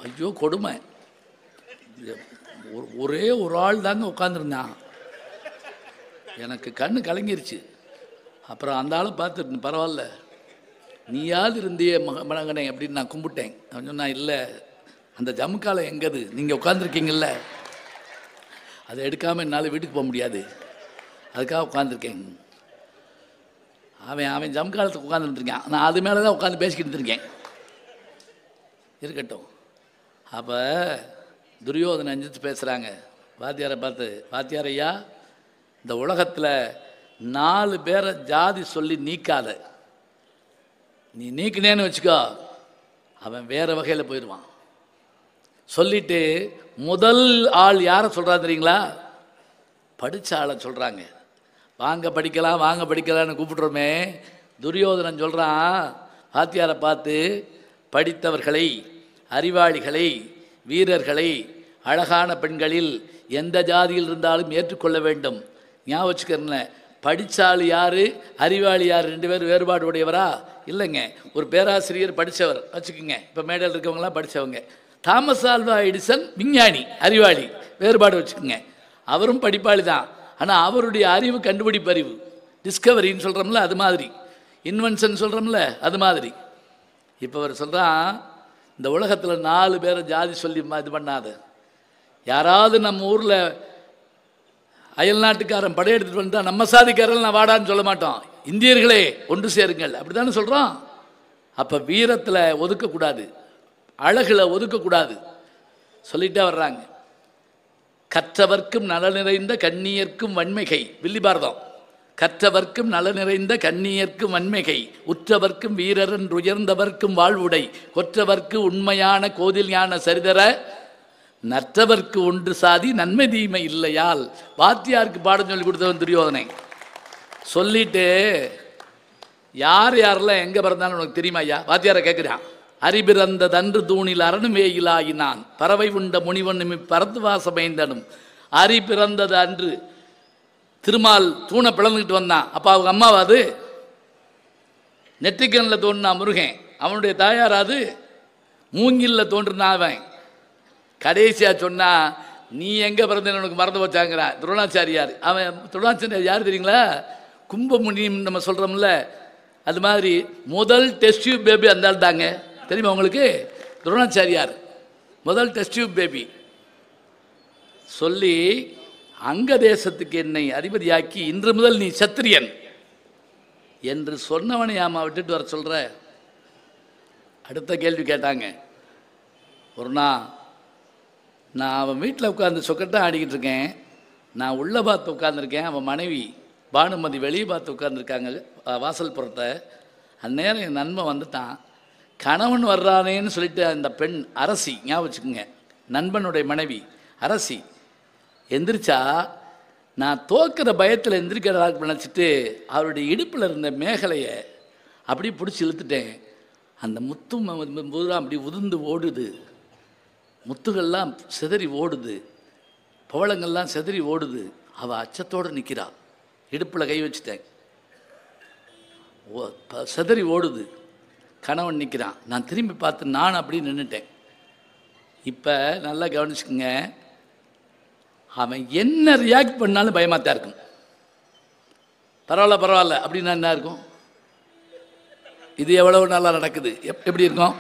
B: ஐயோ கொடுமை. ஒரே ஒரு ஆள் தாங்க உட்காந்துருந்தான். எனக்கு கண்ணு கலங்கிருச்சு. அப்புறம் அந்த ஆளை பார்த்துட்டு, பரவாயில்ல நீயாவது இருந்தியே மகனே அப்படின்னு நான் கும்பிட்டேன். அவன் சொன்னா, இல்லை அந்த ஜமுக்காலை எங்கது, நீங்கள் உட்காந்துருக்கீங்கல்ல, அதை எடுக்காமல் என்னால் வீட்டுக்கு போக முடியாது, அதுக்காக உட்காந்துருக்கேன். அவன் ஜமுக்காலத்துக்கு உட்காந்துருந்துருக்கேன், நான் அது மேலே தான் உட்காந்து பேசிக்கிட்டு இருக்கேன். இருக்கட்டும். அப்போ துரியோதனை அஞ்சித்து பேசுகிறாங்க வாத்தியாரை பார்த்து. வாத்தியார் ஐயா, இந்த உலகத்தில் 4 பேரை ஜாதி சொல்லி நீக்காத. நீ நீக்கினேன்னு வச்சுக்கோ, அவன் வேறு வகையில் போயிடுவான். சொல்லிட்டு முதல் ஆள் யாரை சொல்கிறா தெரியுங்களா? படித்த ஆளை சொல்கிறாங்க. வாங்க படிக்கலாம் வாங்க படிக்கலான்னு கூப்பிட்றோமே, துரியோதனன் சொல்கிறான் வாத்தியாரை பார்த்து, படித்தவர்களை, அறிவாளிகளை, வீரர்களை, அழகான பெண்களில் எந்த ஜாதியில் இருந்தாலும் ஏற்றுக்கொள்ள வேண்டும். ஞாபகம் வச்சுக்கிறேன். படித்தாள் யார், அறிவாளி யார், 2 பேர் வேறுபாடு உடையவரா? இல்லைங்க. ஒரு பேராசிரியர் படித்தவர் வச்சுக்கோங்க, இப்போ மேடையில் இருக்கவங்களாம் படித்தவங்க. தாமஸ் ஆல்வா எடிசன் விஞ்ஞானி, அறிவாளி, வேறுபாடு வச்சுக்கோங்க. அவரும் படிப்பாளி தான், ஆனால் அவருடைய அறிவு கண்டுபிடிப்பு அறிவு, டிஸ்கவரின்னு சொல்கிறோம்ல அது மாதிரி, இன்வென்ஷன் சொல்கிறோம்ல அது மாதிரி. இப்போ அவர் சொல்கிறான், இந்த உலகத்தில் 4 பேரை ஜாதி சொல்லி இது பண்ணாத. யாராவது நம்ம ஊரில் அயல் நாட்டுக்காரன் படையெடுத்துட்டு வந்தால் நம்ம சாதிக்காரன் நான் வாடான்னு சொல்ல மாட்டோம். இந்தியர்களே ஒன்று சேருங்கள் அப்படி தானே சொல்கிறோம். அப்போ வீரத்தில் ஒதுக்கக்கூடாது, அழகில் ஒதுக்கக்கூடாது சொல்லிட்டே வர்றாங்க. கற்றவர்க்கும் நல நிறைந்த கண்ணியர்க்கும் வன்மைகை, வில்லி பாரதம். கற்றவர்க்கும் நல நிறைந்த கண்ணியர்க்கும் வன்மைகை உற்றவர்க்கும் வீரரன் உயர்ந்தவர்க்கும் வாழ்வுடை கொற்றவர்க்கு உண்மையான கோதில் ஞான சரிதர நற்றவர்க்கு ஒன்று சாதி நன்மை தீமை இல்லையால். வாத்தியாருக்கு பாடம் சொல்லி கொடுத்தவன் துரியோதனை. சொல்லிட்டு யார் யாரெல்லாம் எங்கே பிறந்தாலும் உனக்கு தெரியுமா ஐயா? வாத்தியாரை கேட்குறான். அறிபிறந்த தன்று தூணில் அரணும் வேயிலாயினான் பறவை உண்ட முனிவனும் பரத்து வாசமைந்தனும். அரி பிறந்தது அன்று திருமால் தூணை பிளந்துக்கிட்டு வந்தான். அப்போ அவங்க அம்மாவாது நெற்றிக்கண்ணில் தோன்றினா முருகன், அவனுடைய தாயாராது மூங்கில்ல தோன்றினா அவன். கடைசியாக சொன்னா நீ எங்கே பிறந்தேன்னு உனக்கு மறந்து வச்சாங்கிறான் துரோணாச்சாரியார். அவன் துரோணாச்சாரியார் யார் தெரியுங்களா? கும்பமுனின்னு நம்ம சொல்கிறோம்ல, அது மாதிரி முதல் டெஸ்ட் டியூப் பேபி அந்த ஆள் தாங்க. தெரியுமா உங்களுக்கு? துரோணாச்சாரியார் முதல் டெஸ்ட் டியூப் பேபி. சொல்லி அங்க தேசத்துக்கு என்னை அதிபதியாக்கி இன்று முதல் நீ சத்திரியன் என்று சொன்னவனை ஆமா விட்டுட்டு வர சொல்ற. அடுத்த கேள்வி கேட்டாங்க. ஒரு நாள் நான் அவன் வீட்டில் உட்காந்து சொக்கட்டாக ஆடிக்கிட்டு இருக்கேன். நான் உள்ளே பார்த்து உட்காந்துருக்கேன். அவன் மனைவி பானுமதி வெளியே பார்த்து உட்காந்துருக்காங்க வாசல் புறத்தை. அந்நேரம் என் நண்பன் வந்துட்டான். கணவன் வர்றானேன்னு சொல்லிட்டு அந்த பெண் அரசி, ஞாபகம் வச்சுக்கோங்க, நண்பனுடைய மனைவி அரசி எந்திரிச்சா. நான் தோக்கிற பயத்தில் எந்திரிக்கிறதாக நினச்சிட்டு அவருடைய இடுப்பில் இருந்த மேகலையை அப்படி பிடிச்சி இழுத்துட்டேன். அந்த முத்து பூரா அப்படி உதிர்ந்து ஓடுது, முத்துகள்லாம் சிதறி ஓடுது, பவளங்கள்லாம் சிதறி ஓடுது. அவள் அச்சத்தோடு நிற்கிறா. இடுப்பில் கை வச்சுட்டேன், சிதறி ஓடுது. கணவன் நிற்கிறான். நான் திரும்பி பார்த்து நான் அப்படி நின்றுட்டேன். இப்போ நல்லா கவனிச்சுக்குங்க, அவன் என்ன ரியாக்ட் பண்ணாலும் பயமாத்தான் இருக்கும். பரவாயில்ல பரவாயில்ல அப்படின்னா என்ன இருக்கும்? இது எவ்வளவு நல்லா நடக்குது, எப்படி இருக்கும்?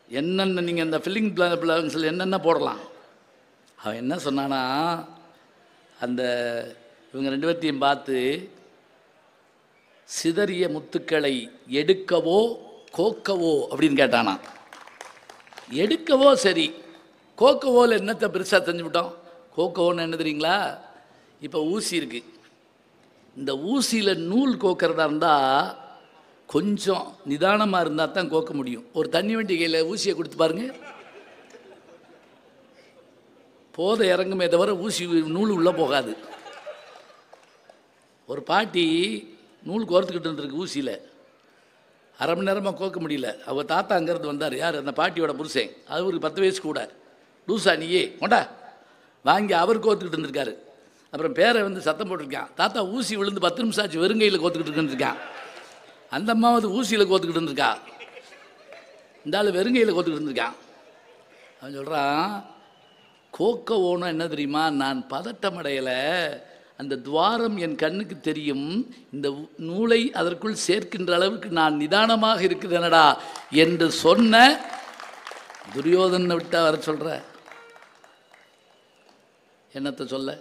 B: என்னென்ன நீங்கள் இந்த ஃபில்லிங் பிளான்ஸில் என்னென்ன போடலாம். அவன் என்ன சொன்னானா, அந்த இவங்க ரெண்டு பேர்த்தையும் பார்த்து சிதறிய முத்துக்களை எடுக்கவோ கோக்கவோ அப்படின்னு கேட்டானா. எடுக்கவோ சரி, கோக்கவோவில் என்னத்தை பெருசாக செஞ்சுவிட்டோம். கோக்கவோன்னு என்ன தெரியுங்களா? இப்போ ஊசி இருக்குது. இந்த ஊசியில் நூல் கோக்கிறதா இருந்தால் கொஞ்சம் நிதானமாக இருந்தால் தான் கோக்க முடியும். ஒரு தண்ணி வண்டி கையில் ஊசியை கொடுத்து பாருங்க, போதை இறங்குமே தவிர ஊசி நூல் உள்ளே போகாது. ஒரு பாட்டி நூல் கோர்த்துக்கிட்டு இருந்திருக்கு ஊசியில். அரை மணி நேரமாக கோக்க முடியல. அவள் தாத்தா அங்கேருந்து வந்தார். யார்? அந்த பாட்டியோட புருஷன். அது ஒரு 10 வயசு கூட. லூசா நீயே கொண்டா வாங்கி அவர் கோத்துக்கிட்டு இருந்திருக்காரு. அப்புறம் பேரை வந்து சத்தம் போட்டிருக்கான். தாத்தா ஊசி விழுந்து 10 நிமிஷம் ஆச்சு, வெறுங்கையில் கோத்துக்கிட்டு இருக்கான். அந்த அம்மாவது ஊசியில் கோத்துக்கிட்டு இருந்திருக்கா. இந்த ஆள் வெறுங்கையில் கோத்துக்கிட்டு இருந்திருக்கான். அவன் சொல்கிறான், கோக்க ஓணும் என்ன தெரியுமா? நான் பதட்டம் அடையலை, அந்த துவாரம் என் கண்ணுக்கு தெரியும், இந்த நூலை அதற்குள் சேர்க்கின்ற அளவுக்கு நான் நிதானமாக இருக்கிறேனடா என்று சொன்ன துரியோதனை விட்டா வர சொல்கிற. என்னத்தை சொல்ல?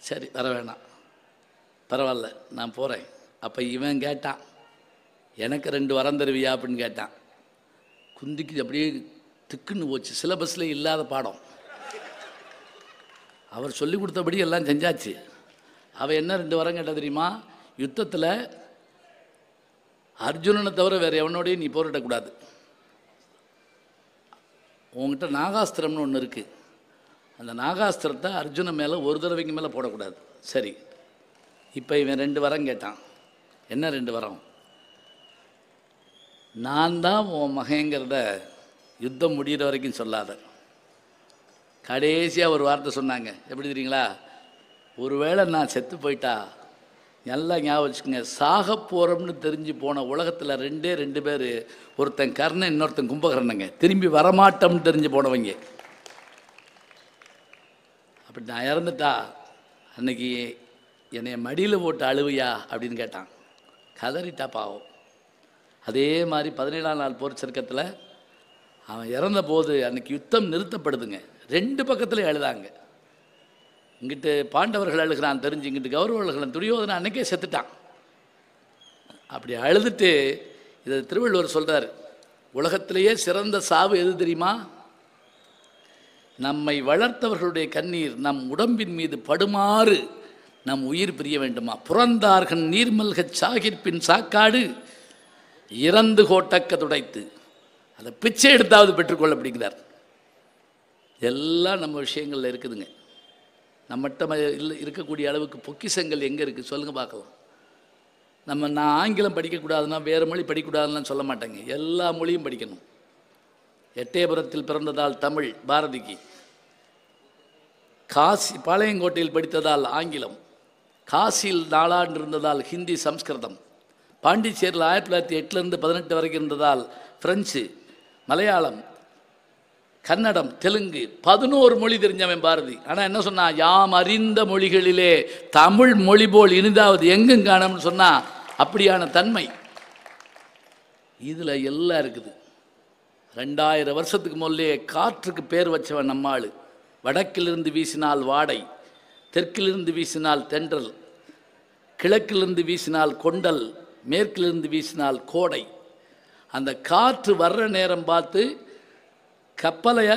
B: சரி வர வேணாம், பரவாயில்ல நான் போகிறேன். அப்போ இவன் கேட்டான், எனக்கு 2 வரம் தருவியா அப்படின்னு கேட்டான். குந்திக்கு அப்படியே திக்குன்னு போச்சு. சிலபஸில் இல்லாத பாடம். அவர் சொல்லி கொடுத்தபடி எல்லாம் செஞ்சாச்சு. அவன் என்ன 2 வரம் கேட்டால் தெரியுமா? யுத்தத்தில் அர்ஜுனனை தவிர வேறு எவனோடையும் நீ போரிடக்கூடாது. உங்ககிட்ட நாகாஸ்திரம்னு ஒன்று இருக்குது. அந்த நாகாஸ்திரத்தை அர்ஜுனன் மேலே ஒரு தடவைக்கு மேலே போடக்கூடாது. சரி, இப்போ இவன் 2 வரம் கேட்டான். என்ன 2 வரம்? நான் தான் உன் மகங்கிறத யுத்தம் முடிகிற வரைக்கும் சொல்லாத. கடைசியாக ஒரு வார்த்தை சொன்னாங்க. எப்படி தெரியுங்களா? ஒருவேளை நான் செத்து போயிட்டா, நல்லா ஞாபகம் வச்சுக்கோங்க, சாக போகிறோம்னு தெரிஞ்சு போன உலகத்தில் 2 பேர், ஒருத்தன் கர்ணன், இன்னொருத்தன் கும்பகர்ணங்க. திரும்பி வரமாட்டோம்னு தெரிஞ்சு போனவங்க. அப்படி நான் இறந்துட்டா அன்னைக்கு என்னை மடியில் போட்டு அழுவையா அப்படின்னு கேட்டான். கதறிட்டா பாவம். அதே மாதிரி 17ஆம் நாள் போர் சர்க்கத்தில் அவன் இறந்த போது அன்னைக்கு யுத்தம் நிறுத்தப்படுதுங்க. 2 பக்கத்துலேயும் அழுதாங்க. இங்கிட்டு பாண்டவர்கள் அழுகிறான் தெரிஞ்சு, இங்கிட்டு கௌரவர்கள். துரியோதனை அன்னைக்கே செத்துட்டான். அப்படி அழுதுட்டு இதை திருவள்ளுவர் சொல்கிறார், உலகத்திலேயே சிறந்த சாவு எது தெரியுமா? நம்மை வளர்த்தவர்களுடைய கண்ணீர் நம் உடம்பின் மீது படுமாறு நம் உயிர் பிரிய வேண்டுமா? புறந்தார்கன் நீர்மல்கச் சாகிற்பின் சாக்காடு இறந்து கோட்டக்க துடைத்து அதை பிச்சை எடுத்தாவது பெற்றுக்கொள்ள அப்படிங்கிறார். எல்லாம் நம்ம விஷயங்களில் இருக்குதுங்க. நம்மகிட்ட இருக்கக்கூடிய அளவுக்கு பொக்கிஷங்கள் எங்கே இருக்குது சொல்லுங்கள் பார்க்கலாம். நான் ஆங்கிலம் படிக்கக்கூடாதுன்னா வேறு மொழி படிக்கக்கூடாதுன்னு சொல்ல மாட்டேங்க. எல்லா மொழியும் படிக்கணும். எட்டயபுரத்தில் பிறந்ததால் தமிழ் பாரதிக்கு, காசி பாளையங்கோட்டையில் படித்ததால் ஆங்கிலம், காசியில் 4 ஆண்டு இருந்ததால் ஹிந்தி சம்ஸ்கிருதம், பாண்டிச்சேரியில் 1908 18 வரைக்கும் இருந்ததால் ஃப்ரெஞ்சு, மலையாளம், கன்னடம், தெலுங்கு 11 மொழி தெரிஞ்சவன் பாரதி. ஆனால் என்ன சொன்னா, யாம் அறிந்த மொழிகளிலே தமிழ் மொழி போல் இனிதாவது எங்கும் காணும்னு சொன்னா அப்படியான தன்மை இதில் எல்லாம் இருக்குது. 2000 வருஷத்துக்கு முதலே காற்றுக்கு பேர் வச்சவன் நம்மாள். வடக்கிலிருந்து வீசினால் வாடை, தெற்கிலிருந்து வீசினால் தென்றல், கிழக்கிலிருந்து வீசினால் கொண்டல், மேற்கிலிருந்து வீசினால் கோடை. அந்த காற்று வர்ற நேரம் பார்த்து கப்பலைய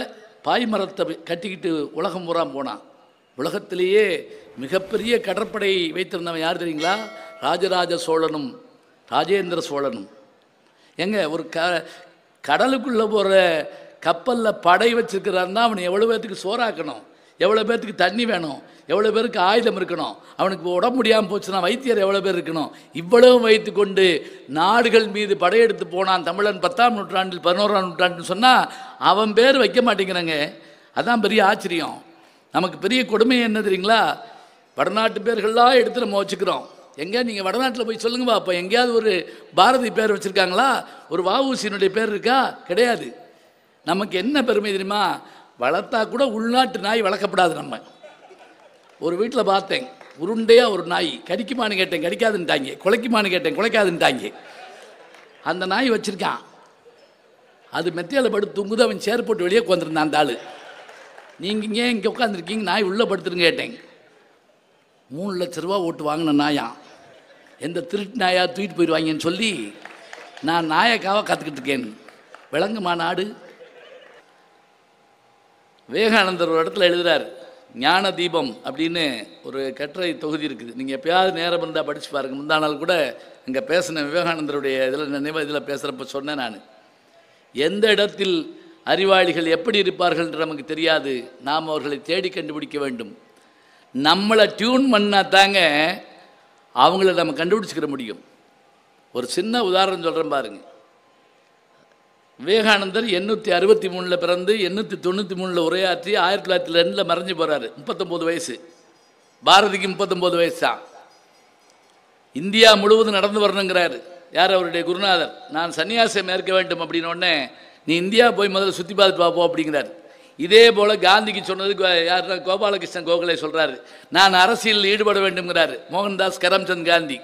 B: பாய்மரத்தை கட்டிக்கிட்டு உலகம் பூரா போனான். உலகத்திலேயே மிகப்பெரிய கடற்படை வைத்திருந்தவன் யார் தெரியுங்களா? ராஜராஜ சோழனும் ராஜேந்திர சோழனும். எங்க ஒரு கடலுக்குள்ளே போகிற கப்பலில் படை வச்சுருக்கிறான்னா அவனை எவ்வளோ பேர்த்துக்கு சோறாக்கணும், எவ்வளோ பேர்த்துக்கு தண்ணி வேணும், எவ்வளோ பேருக்கு ஆயுதம் இருக்கணும், அவனுக்கு உடம்பு முடியாமல் போச்சுன்னா வைத்தியர் எவ்வளோ பேர் இருக்கணும். இவ்வளவு வைத்து கொண்டு நாடுகள் மீது படையெடுத்து போனான் தமிழன் 10ஆம் நூற்றாண்டில் 11ஆம் நூற்றாண்டுன்னு சொன்னால் அவன் பேர் வைக்க மாட்டேங்கிறாங்க. அதான் பெரிய ஆச்சரியம். நமக்கு பெரிய கொடுமை என்ன தெரியுங்களா? வடநாட்டு பேர்கள்லாம் எடுத்து நம்ம வச்சுக்கிறோம். எங்கே நீங்கள் வடநாட்டில் போய் சொல்லுங்கப்பா, அப்போ எங்கேயாவது ஒரு பாரதி பேர் வச்சுருக்காங்களா? ஒரு வஉசியினுடைய பேர் இருக்கா? கிடையாது. நமக்கு என்ன பெருமை தெரியுமா? வளர்த்தா கூட உள்நாட்டு நாய் வளர்க்கப்படாது. நம்ம ஒரு வீட்டில் பார்த்தேன், உருண்டையாக ஒரு நாய். கடிக்குமான்னு கேட்டேன், கடிக்காதுன்ட்டாங்க. குலைக்குமான்னு கேட்டேன், குலைக்காதுன்ட்டாங்க. அந்த நாய் வச்சுருக்கான். அது மெத்தையில் படுத்து தூங்குது. அவன் சேர் போட்டு வெளியே உட்காந்துருந்தான் அந்த ஆள். நீங்கள் ஏன் இங்கே உட்காந்துருக்கீங்க? நாய் உள்ளே படுத்துருங்க கேட்டேன். 3 லட்ச ரூபா ஓட்டு வாங்கின நாயான். எந்த திருட்டு நாயா தூக்கிட்டு போயிடுவாங்கன்னு சொல்லி நான் நாயக்காக காத்துக்கிட்டு இருக்கேன். விளங்குமா நாடு? விவேகானந்தர் ஒரு இடத்துல எழுதுகிறார், ஞான தீபம் அப்படின்னு ஒரு கட்டுரை தொகுதி இருக்குது. நீங்கள் எப்பயாவது நேரம் இருந்தால் படித்து பாருங்கள். முந்தா நாள் கூட இங்கே பேசின விவேகானந்தருடைய இதில் பேசுகிறப்ப சொன்னேன் நான், எந்த இடத்தில் அறிவாளிகள் எப்படி இருப்பார்கள் என்று நமக்கு தெரியாது, நாம் அவர்களை தேடி கண்டுபிடிக்க வேண்டும். நம்மளை டியூன் பண்ணால் தாங்க அவங்கள நம்ம கண்டுபிடிச்சிக்கிற முடியும். ஒரு சின்ன உதாரணம் சொல்கிறேன் பாருங்க. விவேகானந்தர் 863 பிறந்து 893 உரையாற்றி 1902 மறைஞ்சு போகிறாரு. 39 வயசு. பாரதிக்கு 39 வயசு தான். இந்தியா முழுவதும் நடந்து வரணுங்கிறாரு. யார்? அவருடைய குருநாதர். நான் சன்னியாசம் ஏற்க வேண்டும் அப்படின்னோடனே, நீ இந்தியா போய் முதல்ல சுற்றி பார்த்துட்டு பார்ப்போம் அப்படிங்கிறார். இதே போல் காந்திக்கு சொன்னது யார்? கோபாலகிருஷ்ணன் கோகலே சொல்கிறாரு, நான் அரசியலில் ஈடுபட வேண்டும்ங்கிறாரு. மோகன்தாஸ் கரம்சந்த் காந்தி,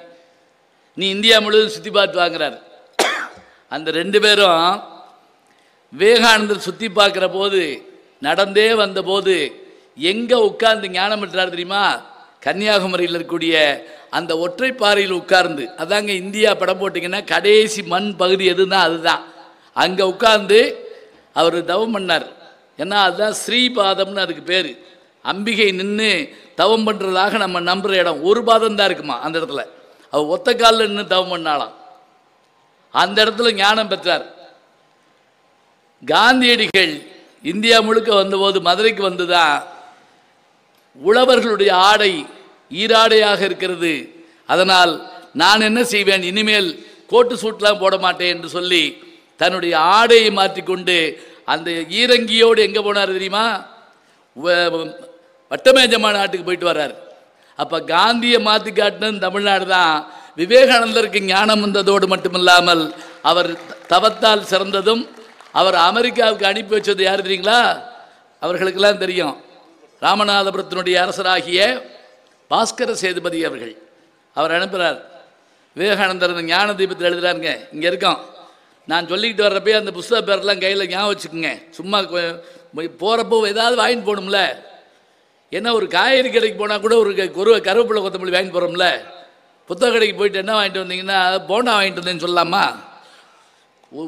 B: நீ இந்தியா முழுவதும் சுற்றி பார்த்து வாங்குறாரு. அந்த 2 பேரும் விவேகானந்தர் சுற்றி பார்க்குற போது, நடந்தே வந்தபோது எங்கே உட்கார்ந்து ஞானம் பெற்றார் தெரியுமா? கன்னியாகுமரியில் இருக்கக்கூடிய அந்த ஒற்றைப்பாறையில் உட்கார்ந்து, அதாங்க இந்தியா படம் போட்டிங்கன்னா கடைசி மண் பகுதி எதுன்னா அதுதான். அங்கே உட்கார்ந்து அவர் தவம் பண்ணார். ஏன்னா அதுதான் ஸ்ரீபாதம்னு அதுக்கு பேர். அம்பிகை நின்று தவம் பண்ணுறதாக நம்ம நம்புகிற இடம். ஒரு பாதம் தான் இருக்குமா அந்த இடத்துல. அவர் ஒத்த காலில் நின்று தவம் பண்ணாலாம். அந்த இடத்துல ஞானம் பெற்றார். காந்தியடிகள் இந்தியா முழுக்க வந்தபோது மதுரைக்கு வந்துதான், உழவர்களுடைய ஆடை ஈராடையாக இருக்கிறது, அதனால் நான் என்ன செய்வேன், இனிமேல் கோட்டு சூட்லாம் போட மாட்டேன் என்று சொல்லி தன்னுடைய ஆடையை மாற்றிக்கொண்டு அந்த ஈரங்கியோடு எங்கே போனார் தெரியுமா? வட்டமேஜமா நாட்டுக்கு போயிட்டு வர்றார். அப்போ காந்தியை மாற்றி காட்டினது தமிழ்நாடு தான். விவேகானந்தருக்கு ஞானம் வந்ததோடு மட்டுமில்லாமல் அவர் தவத்தால் சிறந்ததும், அவர் அமெரிக்காவுக்கு அனுப்பி வச்சது யார் தெரியுங்களா? அவர்களுக்கெல்லாம் தெரியும். ராமநாதபுரத்தினுடைய அரசராகிய பாஸ்கர சேதுபதி அவர்கள். அவர் அனுப்புகிறார். விவேகானந்தர் ஞான தீபத்தில் எழுதுகிறாருங்க. இங்கே இருக்கோம், நான் சொல்லிக்கிட்டு வர்றப்பே அந்த புஸ்தக பேரெல்லாம் கையில் ஞாபகம் வச்சுக்கோங்க. சும்மா போகிறப்போ ஏதாவது வாங்கிட்டு போகணும்ல. ஏன்னா ஒரு காய்கறி கடைக்கு போனால் கூட ஒரு கருவேப்பிலை கொத்தமல்லி வாங்கிட்டு போகிறோம்ல. புத்தக கடைக்கு போயிட்டு என்ன வாங்கிட்டு வந்தீங்கன்னா போண்டா வாங்கிட்டு வந்தேன்னு சொல்லலாமா?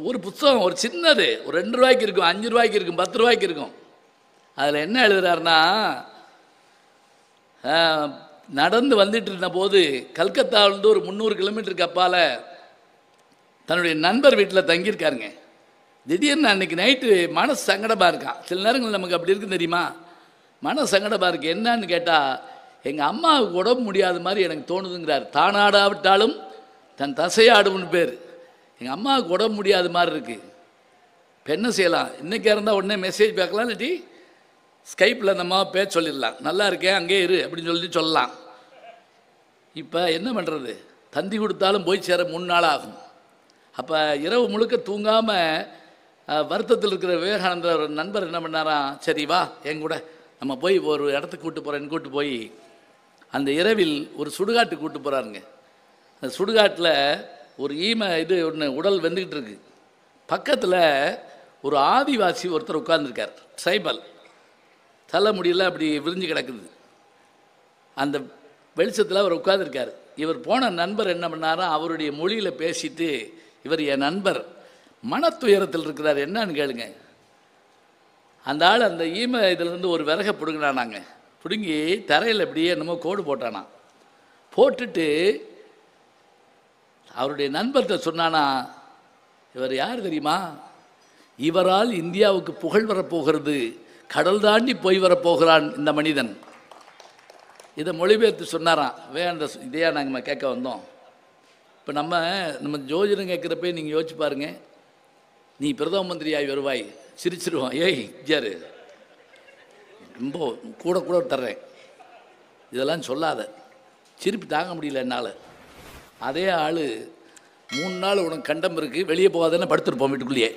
B: ஒரு புத்தகம் ஒரு சின்னது ஒரு 2 ரூபாய்க்கு இருக்கும், 5 ரூபாய்க்கு இருக்கும், 10 ரூபாய்க்கு இருக்கும். அதில் என்ன எழுதுறாருன்னா, நடந்து வந்துட்டு இருந்த போது கல்கத்தாவிலேருந்து ஒரு 300 கிலோமீட்டருக்கு அப்பால் தன்னுடைய நண்பர் வீட்டில் தங்கியிருக்காருங்க. திடீர்னு அன்றைக்கி நைட்டு மனசு சங்கடமாக இருக்கான். சில நேரங்கள் நமக்கு அப்படி இருக்குன்னு தெரியுமா? மனசு சங்கடமாக இருக்குது. என்னன்னு கேட்டால், எங்கள் அம்மாவுக்கு உடம்பு முடியாத மாதிரி எனக்கு தோணுதுங்கிறார். தானாடாவிட்டாலும் தன் தசையாடும்னு பேர். எங்கள் அம்மாவுக்கு உடம்பு முடியாத மாதிரி இருக்குது. இப்போ என்ன செய்யலாம்? இன்றைக்கி இருந்தால் உடனே மெசேஜ் பார்க்கலாம், இல்லாட்டி ஸ்கைப்பில் அந்த அம்மாவை பேச சொல்லிடலாம். நல்லா இருக்கேன், அங்கே இரு அப்படின்னு சொல்லலாம். இப்போ என்ன பண்ணுறது? தந்தி கொடுத்தாலும் போய் சேர 3 நாள் ஆகும். அப்போ இரவு முழுக்க தூங்காமல் வருத்தத்தில் இருக்கிற விவேகானந்தர் ஒரு நண்பர் என்ன பண்ணாராம், சரி வா என் கூட நம்ம போய் ஒரு இடத்துக்கு கூப்பிட்டு போய் அந்த இரவில் ஒரு சுடுகாட்டுக்கு கூப்பிட்டு போகிறாருங்க. அந்த சுடுகாட்டில் ஒரு இது ஒன்று உடல் வெந்துக்கிட்டு இருக்கு. பக்கத்தில் ஒரு ஆதிவாசி ஒருத்தர் உட்கார்ந்துருக்கார். ட்ரைபல் தலை முடியல அப்படி விரிஞ்சு கிடக்குது. அந்த வெளிச்சத்தில் அவர் உட்கார்ந்துருக்கார். இவர் போன நண்பர் என்ன பண்ணாரா, அவருடைய மொழியில் பேசிட்டு, இவர் என் நண்பர் மனத்துயரத்தில் இருக்கிறார், என்னன்னு கேளுங்க. அந்த ஆள் அந்த இதிலேருந்து ஒரு விறகை பிடுங்கினானாங்க. பிடுங்கி தரையில் இப்படியே என்னமோ கோடு போட்டானா. போட்டுட்டு அவருடைய நண்பர்கிட்ட சொன்னானா, இவர் யார் தெரியுமா? இவரால் இந்தியாவுக்கு புகழ் வரப்போகிறது, கடல் தாண்டி போய் வரப்போகிறான் இந்த மனிதன். இதை மொழிபெயர்த்து சொன்னாராம். அந்த இதையா நாங்கள் கேட்க வந்தோம். இப்போ நம்ம ஜோதிடம் கேட்குறப்ப நீங்கள் யோசிச்சு பாருங்க, நீ பிரதம மந்திரியாகி வருவாய், சிரிச்சிருவான். ஏய் ஜாரு ரொம்ப கூட தர்றேன், இதெல்லாம் சொல்லாத, சிரிப்பு தாங்க முடியல என்னால். அதே ஆள் 3 நாள் உனக்கு கண்டம் இருக்குது, வெளியே போகாதுன்னு படுத்துருப்போம் வீட்டுக்குள்ளேயே.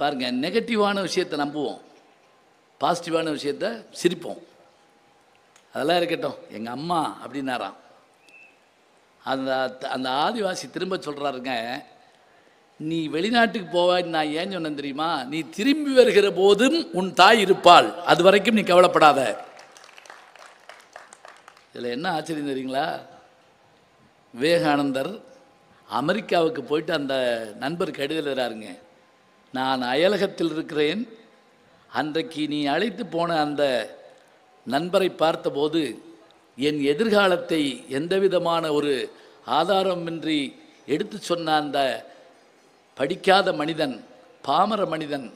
B: பாருங்கள், நெகட்டிவான விஷயத்தை நம்புவோம், பாசிட்டிவான விஷயத்தை சிரிப்போம். அதெல்லாம் இருக்கட்டும். எங்கள் அம்மா அப்படின்னாராம். அந்த ஆதிவாசி திரும்ப சொல்கிறாருங்க, நீ வெளிநாட்டுக்கு போவான்னு நான் ஏன் சொன்னேன் தெரியுமா? நீ திரும்பி வருகிற போதும் உன் தாய் இருப்பாள், அது வரைக்கும் நீ கவலைப்படாத. இதில் என்ன ஆச்சரியம் தெரியுங்களா? விவேகானந்தர் அமெரிக்காவுக்கு போயிட்டு அந்த நண்பருக்கு எழுதுகிறாருங்க, நான் அயலகத்தில் இருக்கிறேன், அன்றைக்கு நீ அழைத்து போன அந்த நண்பரை பார்த்தபோது என் எதிர்காலத்தை எந்த விதமான ஒரு ஆதாரமின்றி எடுத்து சொன்ன அந்த படிக்காத மனிதன், பாமர மனிதன்,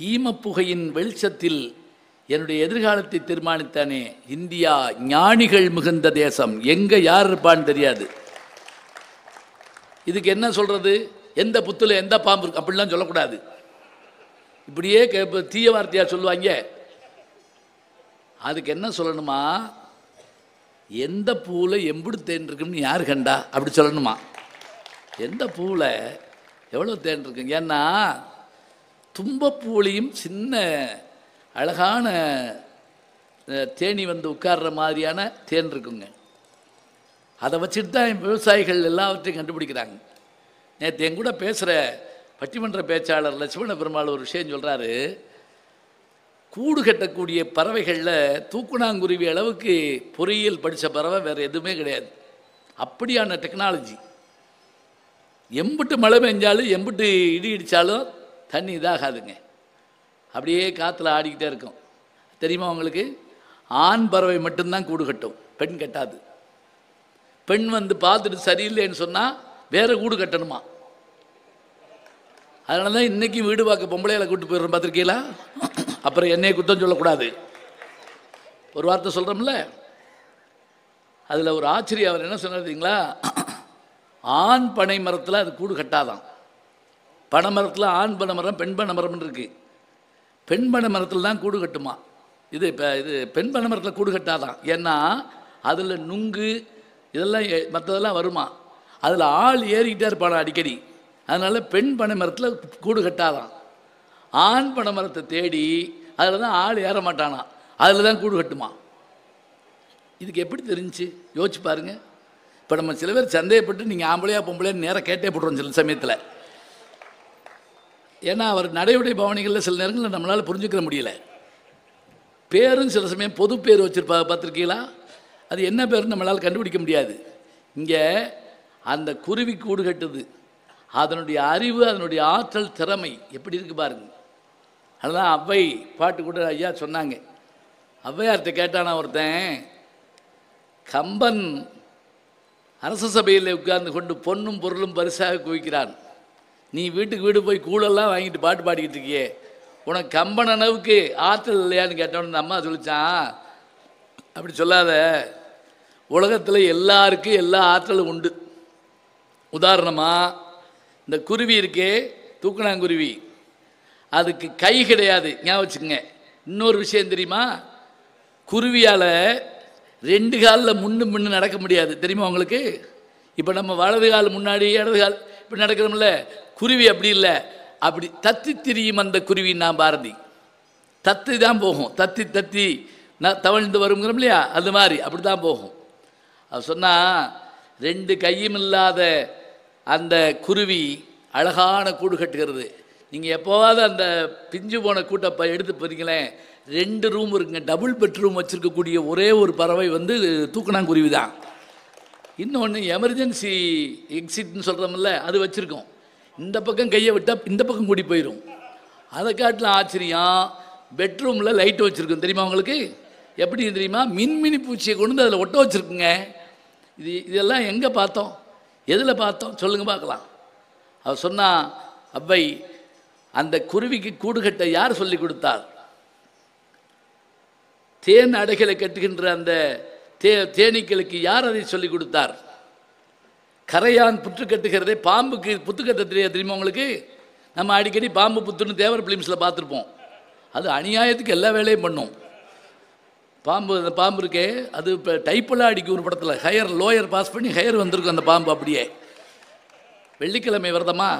B: ஈமப்புகையின் வெளிச்சத்தில் என்னுடைய எதிர்காலத்தை தீர்மானித்தானே. இந்தியா ஞானிகள் மிகுந்த தேசம், எங்கே யார் இருப்பான்னு தெரியாது. இதுக்கு என்ன சொல்கிறது? எந்த புத்தில் எந்த பாம்பு இருக்கு அப்படிலாம் சொல்லக்கூடாது. இப்படியே தீய வார்த்தையாக சொல்லுவாங்க. அதுக்கு என்ன சொல்லணுமா? எந்த பூவில் எம்புடு தேன் இருக்குன்னு யார் கண்டா அப்படி சொல்லணுமா? எந்த பூவில் எவ்வளோ தேன் இருக்குங்க. ஏன்னா தும்பப்பூலையும் சின்ன அழகான தேனி வந்து உட்கார்ற மாதிரியான தேன் இருக்குங்க. அதை வச்சுட்டு தான் விவசாயிகள் எல்லாவற்றையும் கண்டுபிடிக்கிறாங்க. நேற்று என் கூட பேசுகிற பட்டிமன்ற பேச்சாளர் லட்சுமண பெருமாள் ஒரு விஷயம் சொல்கிறாரு. கூடு கட்டக்கூடிய பறவைகளில் தூக்குனாங்குருவி அளவுக்கு பொறியியல் படித்த பறவை வேறு எதுவுமே கிடையாது. அப்படியான டெக்னாலஜி. எம்பிட்டு மழை பெஞ்சாலும் எம்பிட்டு இடி இடித்தாலும் தண்ணி இதாகாதுங்க, அப்படியே காற்றுல ஆடிக்கிட்டே இருக்கும். தெரியுமா உங்களுக்கு? ஆண் பறவை மட்டும்தான் கூடு கட்டும், பெண் கட்டாது. பெண் வந்து பார்த்துட்டு சரியில்லைன்னு சொன்னால் வேறு கூடு கட்டணுமா. அதனால தான் இன்றைக்கி வீடு பார்க்க பொம்பளைகளை கூப்பிட்டு போயிடுறோம், பார்த்துருக்கீங்களா? அப்புறம் என்னையை குத்தம் சொல்லக்கூடாது. ஒரு வார்த்தை சொல்கிறோம்ல, அதில் ஒரு ஆச்சரியம். அவர் என்ன சொன்னார் தெரியுங்களா? ஆண் பனை மரத்தில் அது கூடு கட்டாதான். பனை மரத்தில் ஆண் பனை மரம், பெண் பனை மரம்னு இருக்குது. பெண் பனை மரத்தில் தான் கூடு கட்டுமா. இது பெண் பனை மரத்தில் கூடு கட்டாதான். ஏன்னா அதில் நுங்கு இதெல்லாம் மற்றதெல்லாம் வருமா, அதில் ஆள் ஏறிக்கிட்டே இருப்பானா அடிக்கடி. அதனால் பெண் பனை மரத்தில் கூடு கட்டாதான். ஆண் பனை மரத்தை தேடி அதில் தான் ஆள் ஏற மாட்டானா, அதில் தான் கூடு கட்டுமா. இதுக்கு எப்படி தெரிஞ்சு யோசிச்சு பாருங்கள். இப்போ நம்ம சில பேர் சந்தேகப்பட்டு நீங்கள் ஆம்பளையா பொம்பளையா நேராக கேட்டே போட்டுருவோம் சில சமயத்தில். ஏன்னா அவர் நடைமுறை பவனிகளில் சில நேரங்களில் நம்மளால் புரிஞ்சுக்கிற முடியல. பேரும் சில சமயம் பொது பேர் வச்சுருப்பா, பார்த்துருக்கீங்களா? அது என்ன பேருன்னு நம்மளால் கண்டுபிடிக்க முடியாது. இங்கே அந்த குருவி கூடு கட்டுது, அதனுடைய அறிவு, அதனுடைய ஆற்றல், திறமை எப்படி இருக்குது பாருங்க. அதுதான் அவ்வை பாட்டு கூட ஐயா சொன்னாங்க. ஔவையார்கிட்ட கேட்டானா ஒருத்தன், கம்பன் அரச சபையில் உட்கார்ந்து கொண்டு பொன்னும் பொருளும் பரிசாக குவிக்கிறான், நீ வீட்டுக்கு வீடு போய் கூழெல்லாம் வாங்கிட்டு பாட்டு பாடிக்கிட்டு இருக்கியே, உனக்கு கம்பன் அளவுக்கு ஆற்றல் இல்லையான்னு கேட்டோன்னு அம்மா சொல்லிச்சான், அப்படி சொல்லாத, உலகத்தில் எல்லாருக்கும் எல்லா ஆற்றலும் உண்டு. உதாரணமாக இந்த குருவி இருக்கே, தூக்கணாங்குருவி, அதுக்கு கை கிடையாது, ஞாபகம் வச்சுக்கோங்க. இன்னொரு விஷயம் தெரியுமா, குருவியால் 2 காலில் முன்னு நடக்க முடியாது, தெரியுமா உங்களுக்கு? இப்போ நம்ம வலது கால் முன்னாடி, இடது கால் இப்படி நடக்கிறோம்ல, குருவி அப்படி இல்லை, அப்படி தத்தி திரியும் அந்த குருவி. நான் பாரதி தத்தி தான் போகும், தத்தி தத்தி தவழ்ந்து வருங்கிறோம் இல்லையா, அது மாதிரி அப்படி தான் போகும். அது சொன்னால் 2 கையும் இல்லாத அந்த குருவி அழகான கூடு கட்டுகிறது. நீங்கள் எப்போவாவது அந்த பிஞ்சு போன கூட்டப்போ எடுத்து போறீங்களேன், 2 ரூம் இருக்குங்க, டபுள் பெட்ரூம் வச்சுருக்கக்கூடிய ஒரே ஒரு பறவை வந்து தூக்கணாங்குருவி தான். இன்னொன்று எமர்ஜென்சி எக்ஸிட்னு சொல்கிறோம்ல, அது வச்சுருக்கோம். இந்த பக்கம் கையை விட்டால் இந்த பக்கம் கூடி போயிடும். அதை காட்டிலும் ஆச்சரியம், பெட்ரூமில் லைட்டு வச்சுருக்கோம், தெரியுமா உங்களுக்கு? எப்படி தெரியுமா, மின்மினி பூச்சியை கொண்டு வந்து அதில் ஒட்ட வச்சுருக்குங்க. இதெல்லாம் எங்கே பார்த்தோம், எதில் பார்த்தோம் சொல்லுங்கள் பார்க்கலாம். அவர் சொன்னால், அவ்வை அந்த குருவிக்கு கூடு கட்ட யார் சொல்லி கொடுத்தார்? தேன் அடைகளை கட்டுகின்ற அந்த தேனீக்களுக்கு யார் அதை சொல்லிக் கொடுத்தார்? கரையான் புற்று கட்டுகிறதே, பாம்புக்கு புத்து கட்ட தெரியாது, தெரியுமா உங்களுக்கு? நம்ம அடிக்கடி பாம்பு புத்துன்னு தேவர் ஃபிலிம்ஸில் பார்த்துருப்போம். அது அநியாயத்துக்கு எல்லா வேலையும் பண்ணும். பாம்பு, அந்த பாம்பு இருக்கே, அது இப்போ டைப்பெல்லாம் அடிக்கும் ஒரு படத்தில், ஹையர் லோயர் பாஸ் பண்ணி ஹையர் வந்திருக்கும் அந்த பாம்பு. அப்படியே வெள்ளிக்கிழமை விரதமா,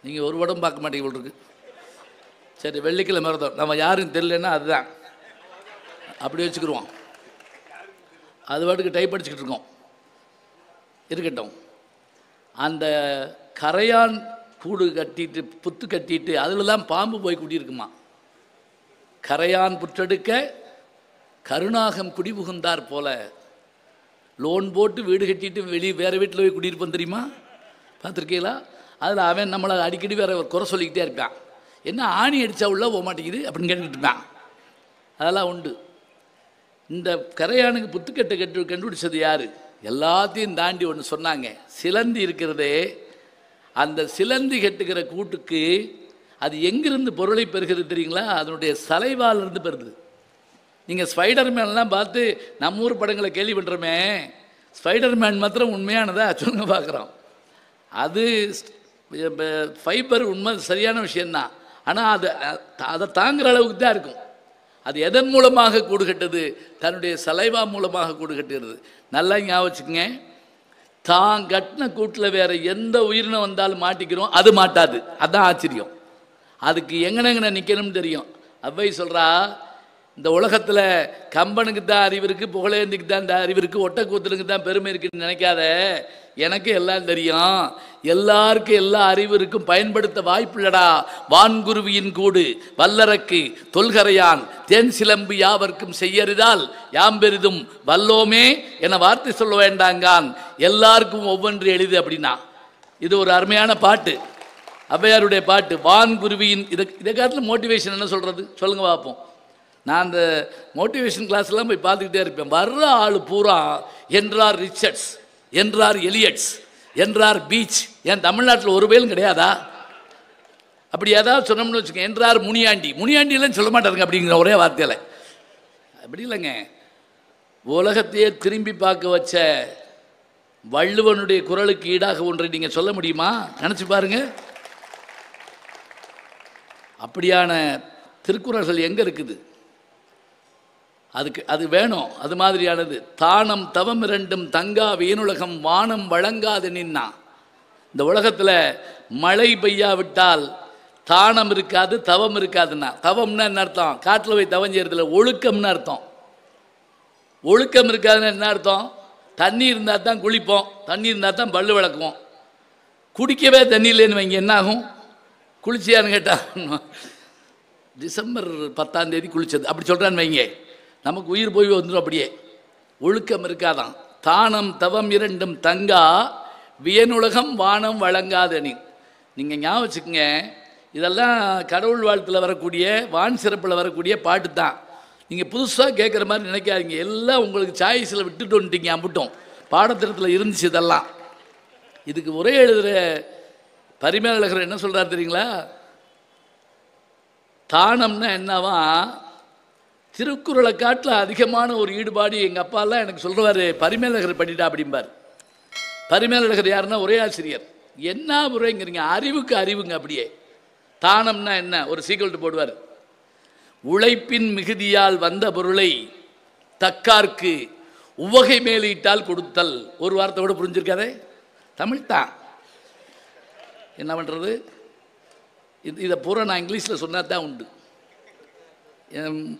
B: நீங்கள் ஒரு படம் பார்க்க மாட்டீங்க போல் இருக்கு. சரி, வெள்ளிக்கிழமை விரதம், நம்ம யாரும் தெரியலன்னா அதுதான், அப்படி வச்சுக்கிடுவோம். அது பாட்டுக்கு டைப் அடிச்சுக்கிட்டு இருக்கோம், இருக்கட்டும். அந்த கரையான் கூடு கட்டிட்டு புத்து கட்டிட்டு அதில் தான் பாம்பு போய் குடியிருக்குமா. கரையான் புற்றெடுக்க கருணாகம் குடி புகுந்தார் போல, லோன் போட்டு வீடு கட்டிட்டு வெளியே வேறு வீட்டில் போய் குடியிருப்போம், தெரியுமா? பார்த்துருக்கீங்களா? அதில் அவன் நம்மளை அடிக்கடி வேற குறை சொல்லிக்கிட்டே இருக்கான், என்ன ஆணி அடித்தா உள்ள போக மாட்டேங்குது அப்படின்னு கேட்டுக்கிட்டு இருக்கான். அதெல்லாம் உண்டு. இந்த கரையானுக்கு புத்துக்கட்டை கண்டுபிடிச்சது யார்? எல்லாத்தையும் தாண்டி ஒன்று சொன்னாங்க, சிலந்தி இருக்கிறதே, அந்த சிலந்தி கட்டுகிற கூட்டுக்கு அது எங்கிருந்து பொருளை பெறுகிறது தெரியுங்களா? அதனுடைய சலைவாலிருந்து பெறுது. நீங்கள் ஸ்பைடர்மேன்லாம் பார்த்து நம்ம ஊர் படங்களை கேள்வி பண்ணுறோமே, ஸ்பைடர்மேன் மாத்திரம் உண்மையானதா சொல்லுங்க பார்க்குறோம். அது ஃபைபர் உண்மை சரியான விஷயந்தான், ஆனால் அதை தாங்குகிற அளவுக்கு தான் இருக்கும். அது எதன் மூலமாக கூடு கட்டுது? தன்னுடைய சலைவா மூலமாக கூடு கட்டுகிறது. நல்லா ஞாபகம் வச்சுக்கோங்க, தான் கட்டின கூட்டில் வேறு எந்த உயிரினம் வந்தாலும் மாட்டிக்கிறோம், அது மாட்டாது. அதுதான் ஆச்சரியம். அதுக்கு எங்கனெங்கன நிற்கணும்னு தெரியும். அவ்வை சொல்கிறா, இந்த உலகத்தில் கம்பனுக்கு தான் அறிவு இருக்குது, புகழேந்திக்கு தான் இந்த அறிவு இருக்குது, ஒட்டக்கூத்தலுக்கு தான் பெருமை இருக்குன்னு நினைக்காத, எனக்கு எல்லாம் தெரியும், எல்லாருக்கும் எல்லா அறிவு இருக்கும், பயன்படுத்த வாய்ப்பில்லடா. வான்குருவியின் கூடு வல்லரக்கு தொல்கரையான் தேன் சிலம்பு யாவர்க்கும் செய்யறிதால் யாம் பெரிதும் வல்லோமே என வார்த்தை சொல்ல வேண்டாங்கான், எல்லாருக்கும் ஒவ்வொன்று எளிது அப்படின்னா. இது ஒரு அருமையான பாட்டு, ஔவையாருடைய பாட்டு. வான்குருவியின் இதை காட்டில் மோட்டிவேஷன் என்ன சொல்கிறது சொல்லுங்க பார்ப்போம். நான் அந்த மோட்டிவேஷன் கிளாஸ்லாம் போய் பார்த்துக்கிட்டே இருப்பேன். வர்ற ஆள் பூரா என்றார் ரிச்சர்ட்ஸ், என்றார் எலியட்ஸ், என்றார் பீச். ஏன் தமிழ்நாட்டில் ஒரு பேரும் கிடையாதா? அப்படி ஏதாவது சொன்னோம்னு வச்சுக்கோங்க, என்றார் முனியாண்டி, முனியாண்டியெல்லாம் சொல்ல மாட்டாருங்க அப்படிங்கிற ஒரே வார்த்தையில். அப்படி இல்லைங்க, உலகத்தையே திரும்பி பார்க்க வச்ச வள்ளுவனுடைய குரலுக்கு ஈடாக ஒன்றை நீங்கள் சொல்ல முடியுமா? நினச்சி பாருங்க. அப்படியான திருக்குறள்கள் எங்கே இருக்குது? அது வேணும். அது மாதிரியானது. தானம் தவம் இரண்டும் தங்கா வீணுலகம் வானம் வழங்காது நின்னா. இந்த உலகத்தில் மழை பெய்யாவிட்டால் தானம் இருக்காது, தவம் இருக்காதுன்னா. தவம்னா என்ன அர்த்தம்? காட்டில் போய் தவம் செய்யறதுல ஒழுக்கம்னு அர்த்தம். ஒழுக்கம் இருக்காதுன்னு என்ன அர்த்தம்? தண்ணி இருந்தால் தான் குளிப்போம், தண்ணி இருந்தால் தான் பல்லு விளக்குவோம். குடிக்கவே தண்ணி இல்லைன்னு வைங்க, என்ன ஆகும்? குளிச்சியான்னு கேட்டா, டிசம்பர் 10ஆம் தேதி குளிச்சது அப்படி சொல்கிறான்னு வைங்க, நமக்கு உயிர் போய் வந்துடும். அப்படியே ஒழுக்கம் இருக்காதான். தானம் தவம் இரண்டும் தங்கா வியனுலகம் வானம் வழங்காதனி. நீங்கள் ஞாபகம் வச்சுக்கோங்க, இதெல்லாம் கடவுள் வாழ்த்தில் வரக்கூடிய வான் சிறப்பில் வரக்கூடிய பாட்டு தான். நீங்கள் புதுசாக கேட்குற மாதிரி நினைக்காதீங்க. எல்லாம் உங்களுக்கு சாய்ஸில் விட்டுட்டு வந்துட்டீங்க. அம்பிட்டோம் பாடத்திட்டத்தில் இருந்துச்சு இதெல்லாம். இதுக்கு உரை எழுதுகிற பரிமேலழகர் என்ன சொல்கிறார் தெரியுங்களா? தானம்னா என்னவா, திருக்குறளை காட்டில் அதிகமான ஒரு ஈடுபாடு எங்கள் அப்பாலாம் எனக்கு சொல்லுவார், பரிமேலழகர் படிட்டா அப்படிம்பார். பரிமேலழகர் யாருன்னா உரையாசிரியர். என்ன உரைங்கிறீங்க? அறிவுக்கு அறிவுங்க. அப்படியே தானம்னா என்ன ஒரு சீக்கிரம் போடுவார். உழைப்பின் மிகுதியால் வந்த பொருளை தக்கார்க்கு உவகை மேலிட்டால் கொடுத்தல். ஒரு வார்த்தை கூட புரிஞ்சிருக்காதே, தமிழ் தான். என்ன பண்ணுறது? இதை பூரா நான் இங்கிலீஷில் சொன்னால் தான் உண்டு.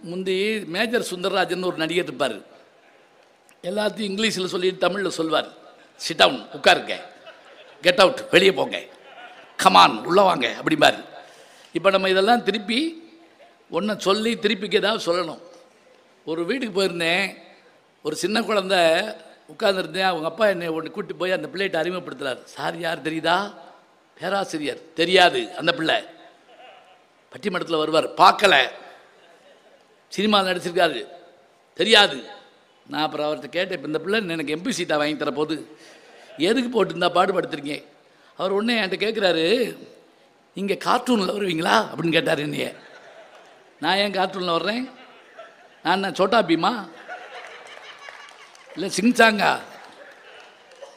B: முந்தி மேஜர் சுந்தரராஜன் ஒரு நடிகர் இருப்பார். எல்லாத்தையும் இங்கிலீஷில் சொல்லிட்டு தமிழில் சொல்வார். சிட் டவுன், உட்காருங்க, கெட் அவுட், வெளியே போங்க, கமான், உள்ளே வாங்க அப்படிம்பார். இப்போ நம்ம இதெல்லாம் திருப்பி ஒன்றை சொல்லி திருப்பிக்கு ஏதாவது சொல்லணும். ஒரு வீட்டுக்கு போயிருந்தேன், ஒரு சின்ன குழந்தை உட்கார்ந்துருந்தேன். அவங்க அப்பா என்னை ஒன்று கூட்டி போய் அந்த பிள்ளைகிட்ட அறிமுகப்படுத்துகிறார். சார் யார் தெரியுதா? பேராசிரியர். தெரியாது. அந்த பிள்ளை பட்டிமன்றத்தில் வருவார், பார்க்கல, சினிமாவில் நடிச்சிருக்காரு, தெரியாது. நான் அப்புறம் அவர்கிட்ட கேட்டேன், இப்போ இந்த பிள்ளை எனக்கு எம்பி சீட்டா வாங்கி தர போது எதுக்கு போட்டுருந்தா பாடுபடுத்துறீங்க? அவர் உடனே என்கிட்ட கேட்குறாரு, இங்கே கார்ட்டூனில் வருவீங்களா அப்படின்னு கேட்டார் என்னைய. நான் ஏன் கார்ட்டூனில் வர்றேன்? நான் சோட்டா பீமா இல்லை சிங்சாங்கா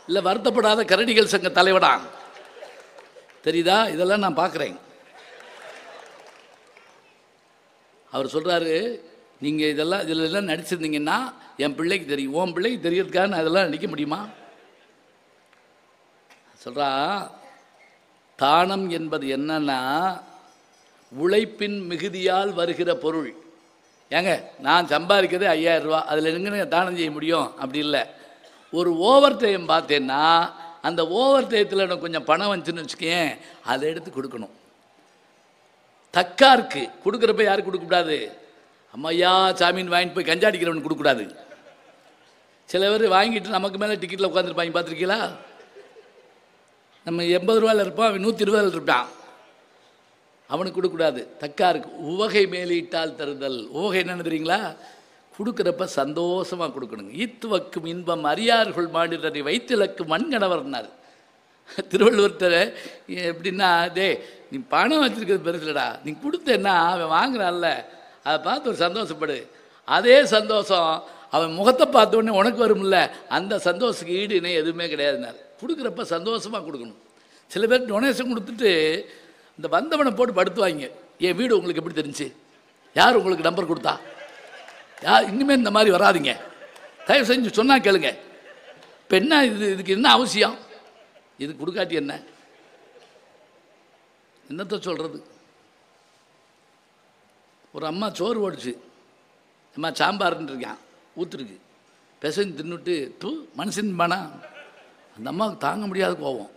B: இல்லை வருத்தப்படாத கரடிகள் சங்க தலைவடா? தெரியுதா? இதெல்லாம் நான் பார்க்குறேன். அவர் சொல்கிறாரு, நீங்கள் இதிலெல்லாம் நடிச்சிருந்தீங்கன்னா என் பிள்ளைக்கு தெரியும், உன் பிள்ளைக்கு தெரியறதுக்காக நான் இதெல்லாம் நடிக்க முடியுமா? சொல்கிறா, தானம் என்பது என்னன்னா உழைப்பின் மிகுதியால் வருகிற பொருள். ஏங்க நான் சம்பாதிக்கிறதே 5000 ரூபா, அதில் எங்கே தானம் செய்ய முடியும்? அப்படி இல்லை. ஒரு ஓவர் டைம் பார்த்தேன்னா அந்த ஓவர் டயத்தில் எனக்கு கொஞ்சம் பணம் வந்துச்சுன்னு வச்சுக்கேன், அதை எடுத்து கொடுக்கணும். தக்காருக்கு கொடுக்குறப்ப யாருக்கு கொடுக்கக்கூடாது? அம்மையா சாமின்னு வாங்கிட்டு போய் கஞ்சாடிக்கிறவனுக்கு கொடுக்கக்கூடாது. சில பேர் வாங்கிட்டு நமக்கு மேலே டிக்கெட்டில் உட்காந்துருப்பாங்க, பார்த்துருக்கீங்களா? நம்ம 80 ரூபாயில் இருப்போம், அவன் 120 இருப்பான், அவனுக்கு கொடுக்கக்கூடாது. தக்காருக்கு உவகை மேலிட்டால் தருதல். உவகை என்னன்னு தெரியுங்களா? கொடுக்குறப்ப சந்தோஷமாக கொடுக்கணுங்க. ஈத்துவக்கும் இன்பம் அறியார்கள் மாநிலரை வைத்திலக்கு மண்கணவர்னார் திருவள்ளுவர்கிட்ட. எப்படின்னா, டே நீ பணம் வச்சுருக்கிறது பெருசுலடா, நீ கொடுத்தேன்னா அவன் வாங்குறான்ல, அதை பார்த்து ஒரு சந்தோஷப்படு. அதே சந்தோஷம் அவன் முகத்தை பார்த்தோன்னே உனக்கு வரும்ல, அந்த சந்தோஷத்துக்கு ஈடு இணை எதுவுமே கிடையாதுனார். கொடுக்குறப்ப சந்தோஷமாக கொடுக்கணும். சில பேர் டொனேஷன் கொடுத்துட்டு இந்த வந்தவனை போட்டு படுத்துவாங்க. என் வீடு உங்களுக்கு எப்படி தெரிஞ்சு? யார் உங்களுக்கு நம்பர் கொடுத்தா? இனிமேல் இந்த மாதிரி வராதிங்க, தயவு செஞ்சு சொன்னால் கேளுங்க. இப்போ என்ன இதுக்கு என்ன அவசியம்? இது கொடுக்காட்டி என்னத்தை சொல்கிறது? ஒரு அம்மா சோறு ஓடிச்சு, அம்மா சாம்பார்ன்னு இருக்கான், ஊற்றுருக்கு, பெசஞ்சு தின்னுட்டு மனுஷன் பானா. அந்த அம்மாவுக்கு தாங்க முடியாத கோவம்.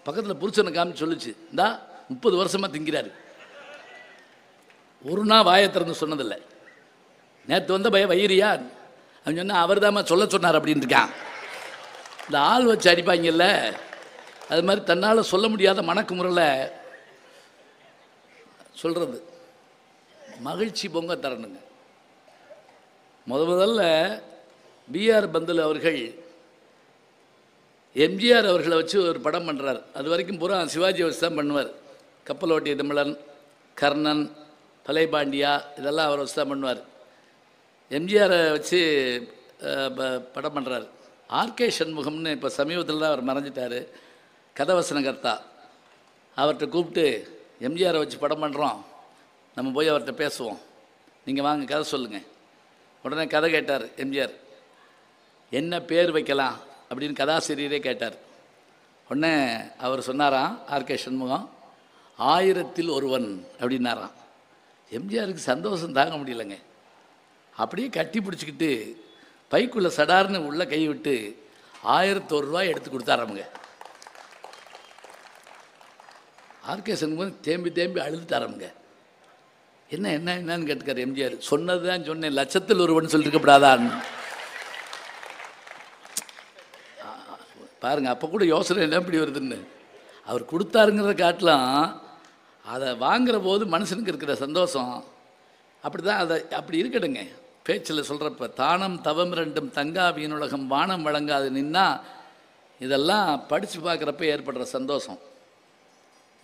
B: பக்கத்தில் புருஷனை காமிச்சு சொல்லிச்சு, இந்தா 30 வருஷமாக திங்கிறாரு, ஒரு நாள் வாயை திறந்து சொன்னதில்லை. நேற்று வந்த பையன் வயிறியா அவன் சொன்னால் அவர் தாம்மா சொல்ல சொன்னார் அப்படின்னு இருக்கான். இந்த ஆள் வச்சு அடிப்பாங்கல்ல, அது மாதிரி தன்னால் சொல்ல முடியாத மணக்கு முறையில் சொல்கிறது. மகிழ்ச்சி பொங்க தரணுங்க. முதல்ல பிஆர் பந்துலு அவர்கள் எம்ஜிஆர் அவர்களை வச்சு ஒரு படம் பண்ணுறார். அது வரைக்கும் பூரா சிவாஜி வச்சு தான் பண்ணுவார். கப்பலோட்டிய தமிழன், கர்ணன், பலைபாண்டியா இதெல்லாம் அவர் வச்சு தான் பண்ணுவார். எம்ஜிஆரை வச்சு படம் பண்ணுறார். ஆர்கே சண்முகம்னு இப்போ சமீபத்தில் தான் அவர் மறைஞ்சிட்டார், கதவசனகர்த்தா. அவர்கிட்ட கூப்பிட்டு எம்ஜிஆரை வச்சு படம் பண்ணுறோம், நம்ம போய் அவர்கிட்ட பேசுவோம், நீங்கள் வாங்க கதை சொல்லுங்கள். உடனே கதை கேட்டார் எம்ஜிஆர். என்ன பேர் வைக்கலாம் அப்படின்னு கதாசிரியரே கேட்டார். உடனே அவர் சொன்னாராம், ஆர்கே சண்முகம், 1000ல் ஒருவன் அப்படின்னாராம். எம்ஜிஆருக்கு சந்தோஷம் தாங்க முடியலைங்க. அப்படியே கட்டி பிடிச்சிக்கிட்டு பைக்குள்ளே சடார்னு உள்ளே கை விட்டு 1001 ரூபாய் எடுத்து கொடுத்தாராமுங்க. ஆர்கே சண்முகம் தேம்பி தேம்பி அழுதுட்டாராமுங்க. என்னன்னு கேட்டுக்கார் எம்ஜிஆர். சொன்னது தான் சொன்னேன், 1000ல் ஒருவன் சொல்லியிருக்கப்படாதான்னு. பாருங்க, அப்போ கூட யோசனை என்ன இப்படி வருதுன்னு. அவர் கொடுத்தாருங்கிறத காட்டலாம், அதை வாங்குற போது மனுஷனுக்கு இருக்கிற சந்தோஷம் அப்படி தான். அதை அப்படி இருக்கட்டுங்க. பேச்சில் சொல்கிறப்ப தானம் தவம் ரெண்டும் தங்கா வீணுலகம் வானம் வழங்காது நின்னா, இதெல்லாம் படித்து பார்க்குறப்ப ஏற்படுற சந்தோஷம்.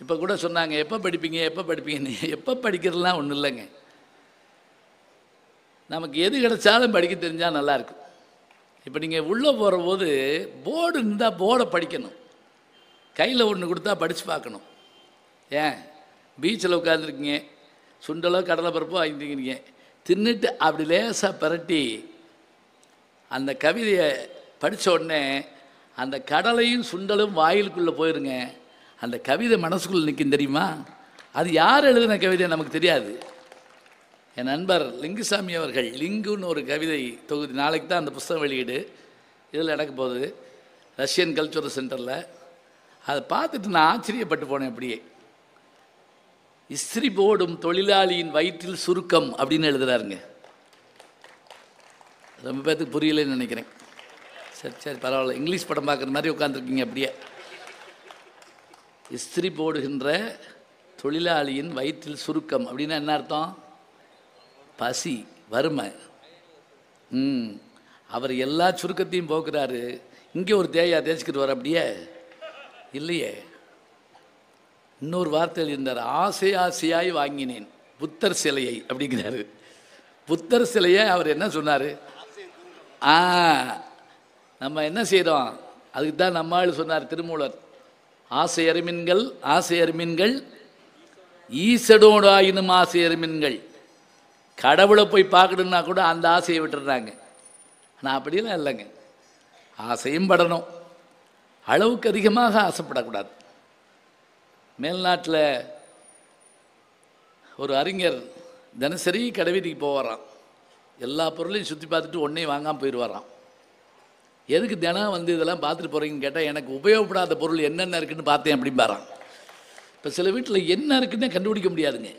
B: இப்போ கூட சொன்னாங்க, எப்போ படிப்பீங்க எப்போ படிப்பீங்கன்னு. எப்போ படிக்கிறதுலாம் ஒன்றும் இல்லைங்க. நமக்கு எது கிடைச்சாலும் படிக்க தெரிஞ்சால் நல்லாயிருக்கும். இப்போ நீங்கள் உள்ளே போகிற போது போர்டு இருந்தால் போர்டை படிக்கணும். கையில் ஒன்று கொடுத்தா படித்து பார்க்கணும். ஏன் பீச்சில் உட்காந்துருக்கீங்க, சுண்டலோ கடலை பருப்போ வாங்கிக்கிறீங்க, தின்னுட்டு அப்படி லேசாக பிரட்டி அந்த கவிதையை படித்த உடனே அந்த கடலையும் சுண்டலும் வாயிலுக்குள்ளே போயிருங்க. அந்த கவிதை மனசுக்குள்ளே நிற்கும் தெரியுமா? அது யார் எழுதின கவிதை நமக்கு தெரியாது. என் நண்பர் லிங்குசாமி அவர்கள் லிங்குன்னு ஒரு கவிதை தொகுதி, நாளைக்கு தான் அந்த புஸ்தகம் வெளியீடு இதில் நடக்க போகுது ரஷ்யன் கல்ச்சுரல் சென்டரில். அதை பார்த்துட்டு நான் ஆச்சரியப்பட்டு போனேன். அப்படியே இஸ்திரி போடும் தொழிலாளியின் வயிற்றில் சுருக்கம் அப்படின்னு எழுதுறாருங்க. ரொம்ப பேருக்கு புரியலன்னு நினைக்கிறேன். சரி சரி பரவாயில்ல, இங்கிலீஷ் படம் பார்க்குற மாதிரி உட்காந்துருக்கீங்க. அப்படியே இஸ்திரி போடுகின்ற தொழிலாளியின் வயிற்றில் சுருக்கம் அப்படின்னா என்ன அர்த்தம்? பசி, வறுமை. அவர் எல்லா சுருக்கத்தையும் போக்குறாரு. இங்கே ஒரு தேயா தேய்ச்சிக்கிட்டு வர அப்படியே இல்லையே. இன்னொரு வார்த்தை எழுதியிருந்தார், ஆசை ஆசையாய் வாங்கினேன் புத்தர் சிலையை அப்படிங்கிறாரு. புத்தர் சிலையை அவர் என்ன சொன்னார்? நம்ம என்ன செய்கிறோம்? அதுக்கு தான் நம்மால் சொன்னார் திருமூலர், ஆசை அருமின்கள் ஆசை அருமின்கள் ஈசடோடு ஆயினும் ஆசை அருமின்கள். கடவுளை போய் பார்க்கணுன்னா கூட அந்த ஆசையை விட்டுடுறாங்க. ஆனால் அப்படிலாம் இல்லைங்க. ஆசையும் படணும், அளவுக்கு அதிகமாக ஆசைப்படக்கூடாது. மேல்நாட்டில் ஒரு அறிஞர் தினசரி கடைவீதிக்கு போவாராம். எல்லா பொருளையும் சுற்றி பார்த்துட்டு ஒன்றே வாங்காமல் போயிடுவாராம். எதுக்கு தினம் வந்து இதெல்லாம் பார்த்துட்டு போகிறீங்கன்னு கேட்டால், எனக்கு உபயோகப்படாத பொருள் என்னென்ன இருக்குதுன்னு பார்த்தேன் அப்படிம்பாரான். இப்போ சில வீட்டில் என்ன இருக்குதுன்னே கண்டுபிடிக்க முடியாதுங்க.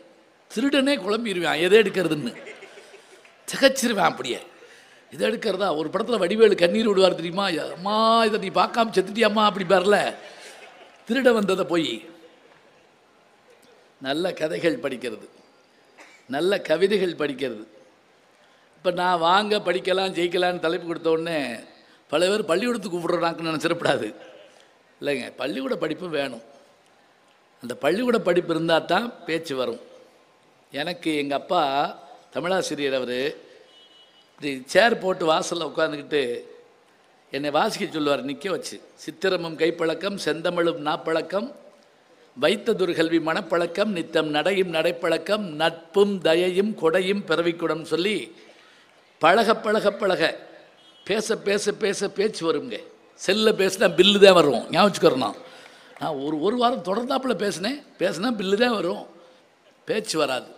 B: திருடனே குழம்பிடுவான் எதை எடுக்கிறதுன்னு, திகச்சிருவேன். அப்படியே இதை எடுக்கிறதா? ஒரு படத்தில் வடிவேலு கண்ணீர் விடுவார் தெரியுமா? அம்மா இதை நீ பார்க்காம செத்துட்டியாம்மா அப்படி பாருல. திருட வந்ததை போய் நல்ல கதைகள் படிக்கிறது, நல்ல கவிதைகள் படிக்கிறது. இப்போ நான் வாங்க படிக்கலாம் ஜெயிக்கலான்னு தலைப்பு கொடுத்த உடனே பல பேர் பள்ளிக்கூடத்துக்கு கூப்பிட்றாங்கன்னு நினச்சிடப்படாது இல்லைங்க. பள்ளிக்கூட படிப்பு வேணும். அந்த பள்ளிக்கூட படிப்பு இருந்தால் தான் பேச்சு வரும். எனக்கு எங்கள் அப்பா தமிழாசிரியர், அவர் இப்படி சேர் போட்டு வாசலில் உட்காந்துக்கிட்டு என்னை வாசிக்க சொல்லுவார் நிற்க வச்சு. சித்திரமும் கைப்பழக்கம் செந்தமிழும் நாப்பழக்கம் வைத்ததொரு கல்வி மனப்பழக்கம் நித்தம் நடையும் நடைப்பழக்கம் நட்பும் தயையும் கொடையும் பிறவிக்குடம் சொல்லி பழக பழக பழக பேச பேச பேச பேச்சு வருங்க. செல்லில் பேசினா பில்லு தான் வரும், ஞாபகம் வச்சுக்கிறோம். நான் ஒரு வாரம் தொடர்ந்தாப்பில் பேசினா பில்லு தான் வரும், பேச்சு வராது.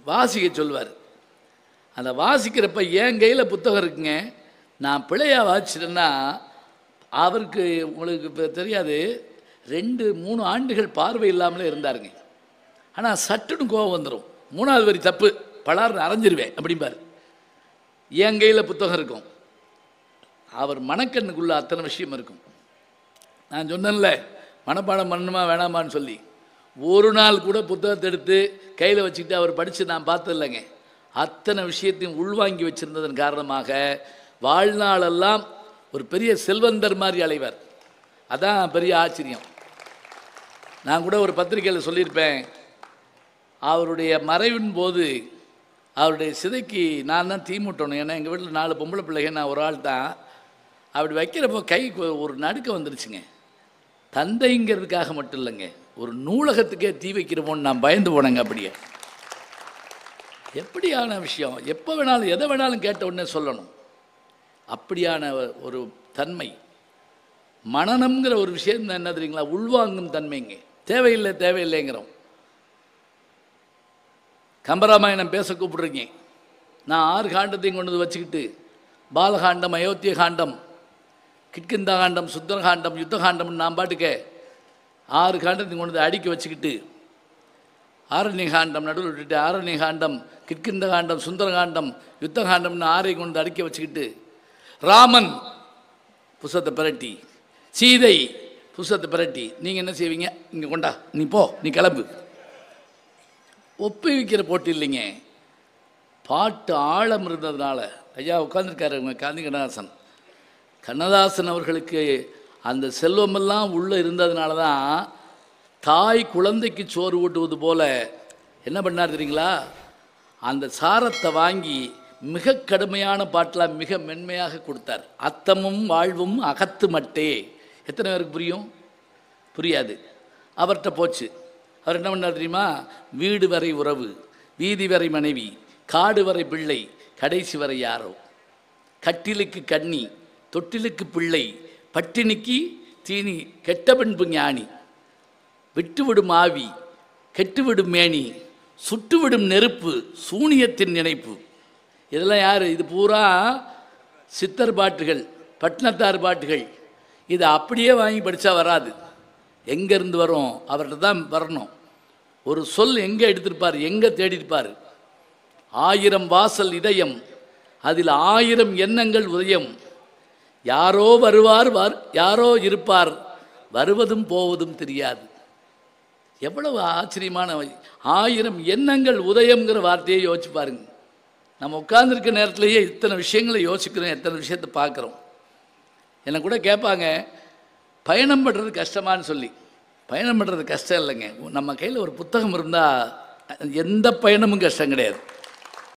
B: வாசிக்க சொல்லுவார். அந்த வாசிக்கிறப்ப என் கையில் புத்தகம் இருக்குங்க. நான் பிள்ளையாக வாசிச்சிட்டேன்னா அவருக்கு உங்களுக்கு இப்போ தெரியாது, 2-3 ஆண்டுகள் பார்வை இல்லாமலே இருந்தாருங்க. ஆனால் சட்டுன்னு கோபம் வந்துடும். 3வது வரி தப்பு, பலார்னு அரைஞ்சிருவேன் அப்படிம்பார். என் கையில் புத்தகம் இருக்கும், அவர் மனக்கண்ணுக்குள்ளே அத்தனை விஷயம் இருக்கும். நான் சொன்னேன்ல மனப்பாடம் பண்ணணுமா வேணாமான்னு சொல்லி, ஒரு நாள் கூட புத்தகத்தை எடுத்து கையில் வச்சுக்கிட்டு அவர் படித்து நான் பார்த்ததில்லைங்க. அத்தனை விஷயத்தையும் உள்வாங்கி வச்சுருந்ததன் காரணமாக வாழ்நாளெல்லாம் ஒரு பெரிய செல்வந்தர் மாதிரி அலைவார். அதான் பெரிய ஆச்சரியம். நான் கூட ஒரு பத்திரிக்கையில் சொல்லியிருப்பேன், அவருடைய மறைவின் போது அவருடைய சிதைக்கு நான் தான் தீ மூட்டணும். ஏன்னா எங்கள் வீட்டில் 4 பொம்பளை பிள்ளைங்க, நான் ஒரு ஆள் தான். அப்படி வைக்கிறப்போ கைக்கு ஒரு நடுக்க வந்துருச்சுங்க. தந்தைங்கிறதுக்காக மட்டும் இல்லைங்க, ஒரு நூலகத்துக்கே தீ வைக்கிறப்போன்னு நான் பயந்து போனேங்க. அப்படியே எப்படியான விஷயம், எப்போ வேணாலும் எதை வேணாலும் கேட்ட உடனே சொல்லணும். அப்படியான ஒரு தன்மை. மனநம்ங்கிற ஒரு விஷயம் என்ன தெரியுங்களா? உள்வாங்கும் தன்மைங்க. தேவையில்லை தேவையில்லைங்கிறோம். கம்பராமாயணம் பேச கூப்பிடுறீங்க, நான் 6 காண்டத்தையும் கொண்டு வந்து வச்சுக்கிட்டு பாலகாண்டம் அயோத்திய காண்டம் கிட்கிந்தா காண்டம் சுந்தரகாண்டம் யுத்த காண்டம்னு நான் பாட்டுக்க 6 காண்டத்தையும் கொண்டு வந்து அடுக்கி வச்சுக்கிட்டு ஆரண்ய காண்டம் நடுவில் விட்டுட்டு ஆரண்ய காண்டம் கிட்கிந்த காண்டம் சுந்தரகாண்டம் யுத்த காண்டம்னு 6ஐயும் கொண்டு அடுக்கி வச்சுக்கிட்டு ராமன் புஸ்தத்தை பிரட்டி சீதை புஸ்தத்தை பிரட்டி நீங்கள் என்ன செய்வீங்க? இங்கே கொண்டா, நீ போ, நீ கிளம்பு, ஒப்புவிக்கிற போட்டி இல்லைங்க, பாட்டு ஆழம் இருந்ததுனால. ஐயா உட்காந்துருக்காரு அவங்க காந்தி கண்ணதாசன். கண்ணதாசன் அவர்களுக்கு அந்த செல்வமெல்லாம் உள்ளே இருந்ததுனால தான் தாய் குழந்தைக்கு சோறு ஊட்டுவது போல என்ன பண்ணார் தெரியுங்களா, அந்த சாரத்தை வாங்கி மிக கடுமையான பாட்டெலாம் மிக மென்மையாக கொடுத்தார். அத்தமும் வாழ்வும் அகத்து மட்டே. எத்தனை பேருக்கு புரியும்? புரியாது. அவர்கிட்ட போச்சு. அவர் என்ன பண்ணார் தெரியுமா, வீடு வரை உறவு, வீதி வரை மனைவி, காடு வரை பிள்ளை, கடைசி வரை யாரோ, கட்டிலுக்கு கண்ணி, தொட்டிலுக்கு பிள்ளை, பட்டினிக்கு தீனி, கெட்ட பண்பு ஞானி, விட்டுவிடும் ஆவி, கெட்டுவிடும் மேனி, சுட்டுவிடும் நெருப்பு, சூனியத்தின் நினைப்பு. இதெல்லாம் யார்? இது பூரா சித்தர் பாட்டுகள், பட்டினத்தார் பாட்டுகள். இதை அப்படியே வாங்கி படித்தா வராது. எங்கேருந்து வரும்? அவர்கிட்ட தான் வரணும். ஒரு சொல் எங்கே எடுத்திருப்பார், எங்கே தேடியிருப்பார். 1000 வாசல் இதயம், அதில் 1000 எண்ணங்கள் உதயம். யாரோ வருவார், யாரோ இருப்பார், வருவதும் போவதும் தெரியாது. எவ்வளவு ஆச்சரியமான 1000 எண்ணங்கள் உதயம்ங்கிற வார்த்தையை யோசிச்சு பாருங்க. நம்ம உட்கார்ந்துருக்க நேரத்திலேயே இத்தனை விஷயங்களை யோசிக்கிறோம், எத்தனை விஷயத்தை பார்க்குறோம். என்னை கூட கேட்பாங்க, பயணம் பண்ணுறது கஷ்டமானு சொல்லி. பயணம் பண்ணுறது கஷ்டம் இல்லைங்க. நம்ம கையில் ஒரு புத்தகம் இருந்தால் எந்த பயணமும் கஷ்டம் கிடையாது.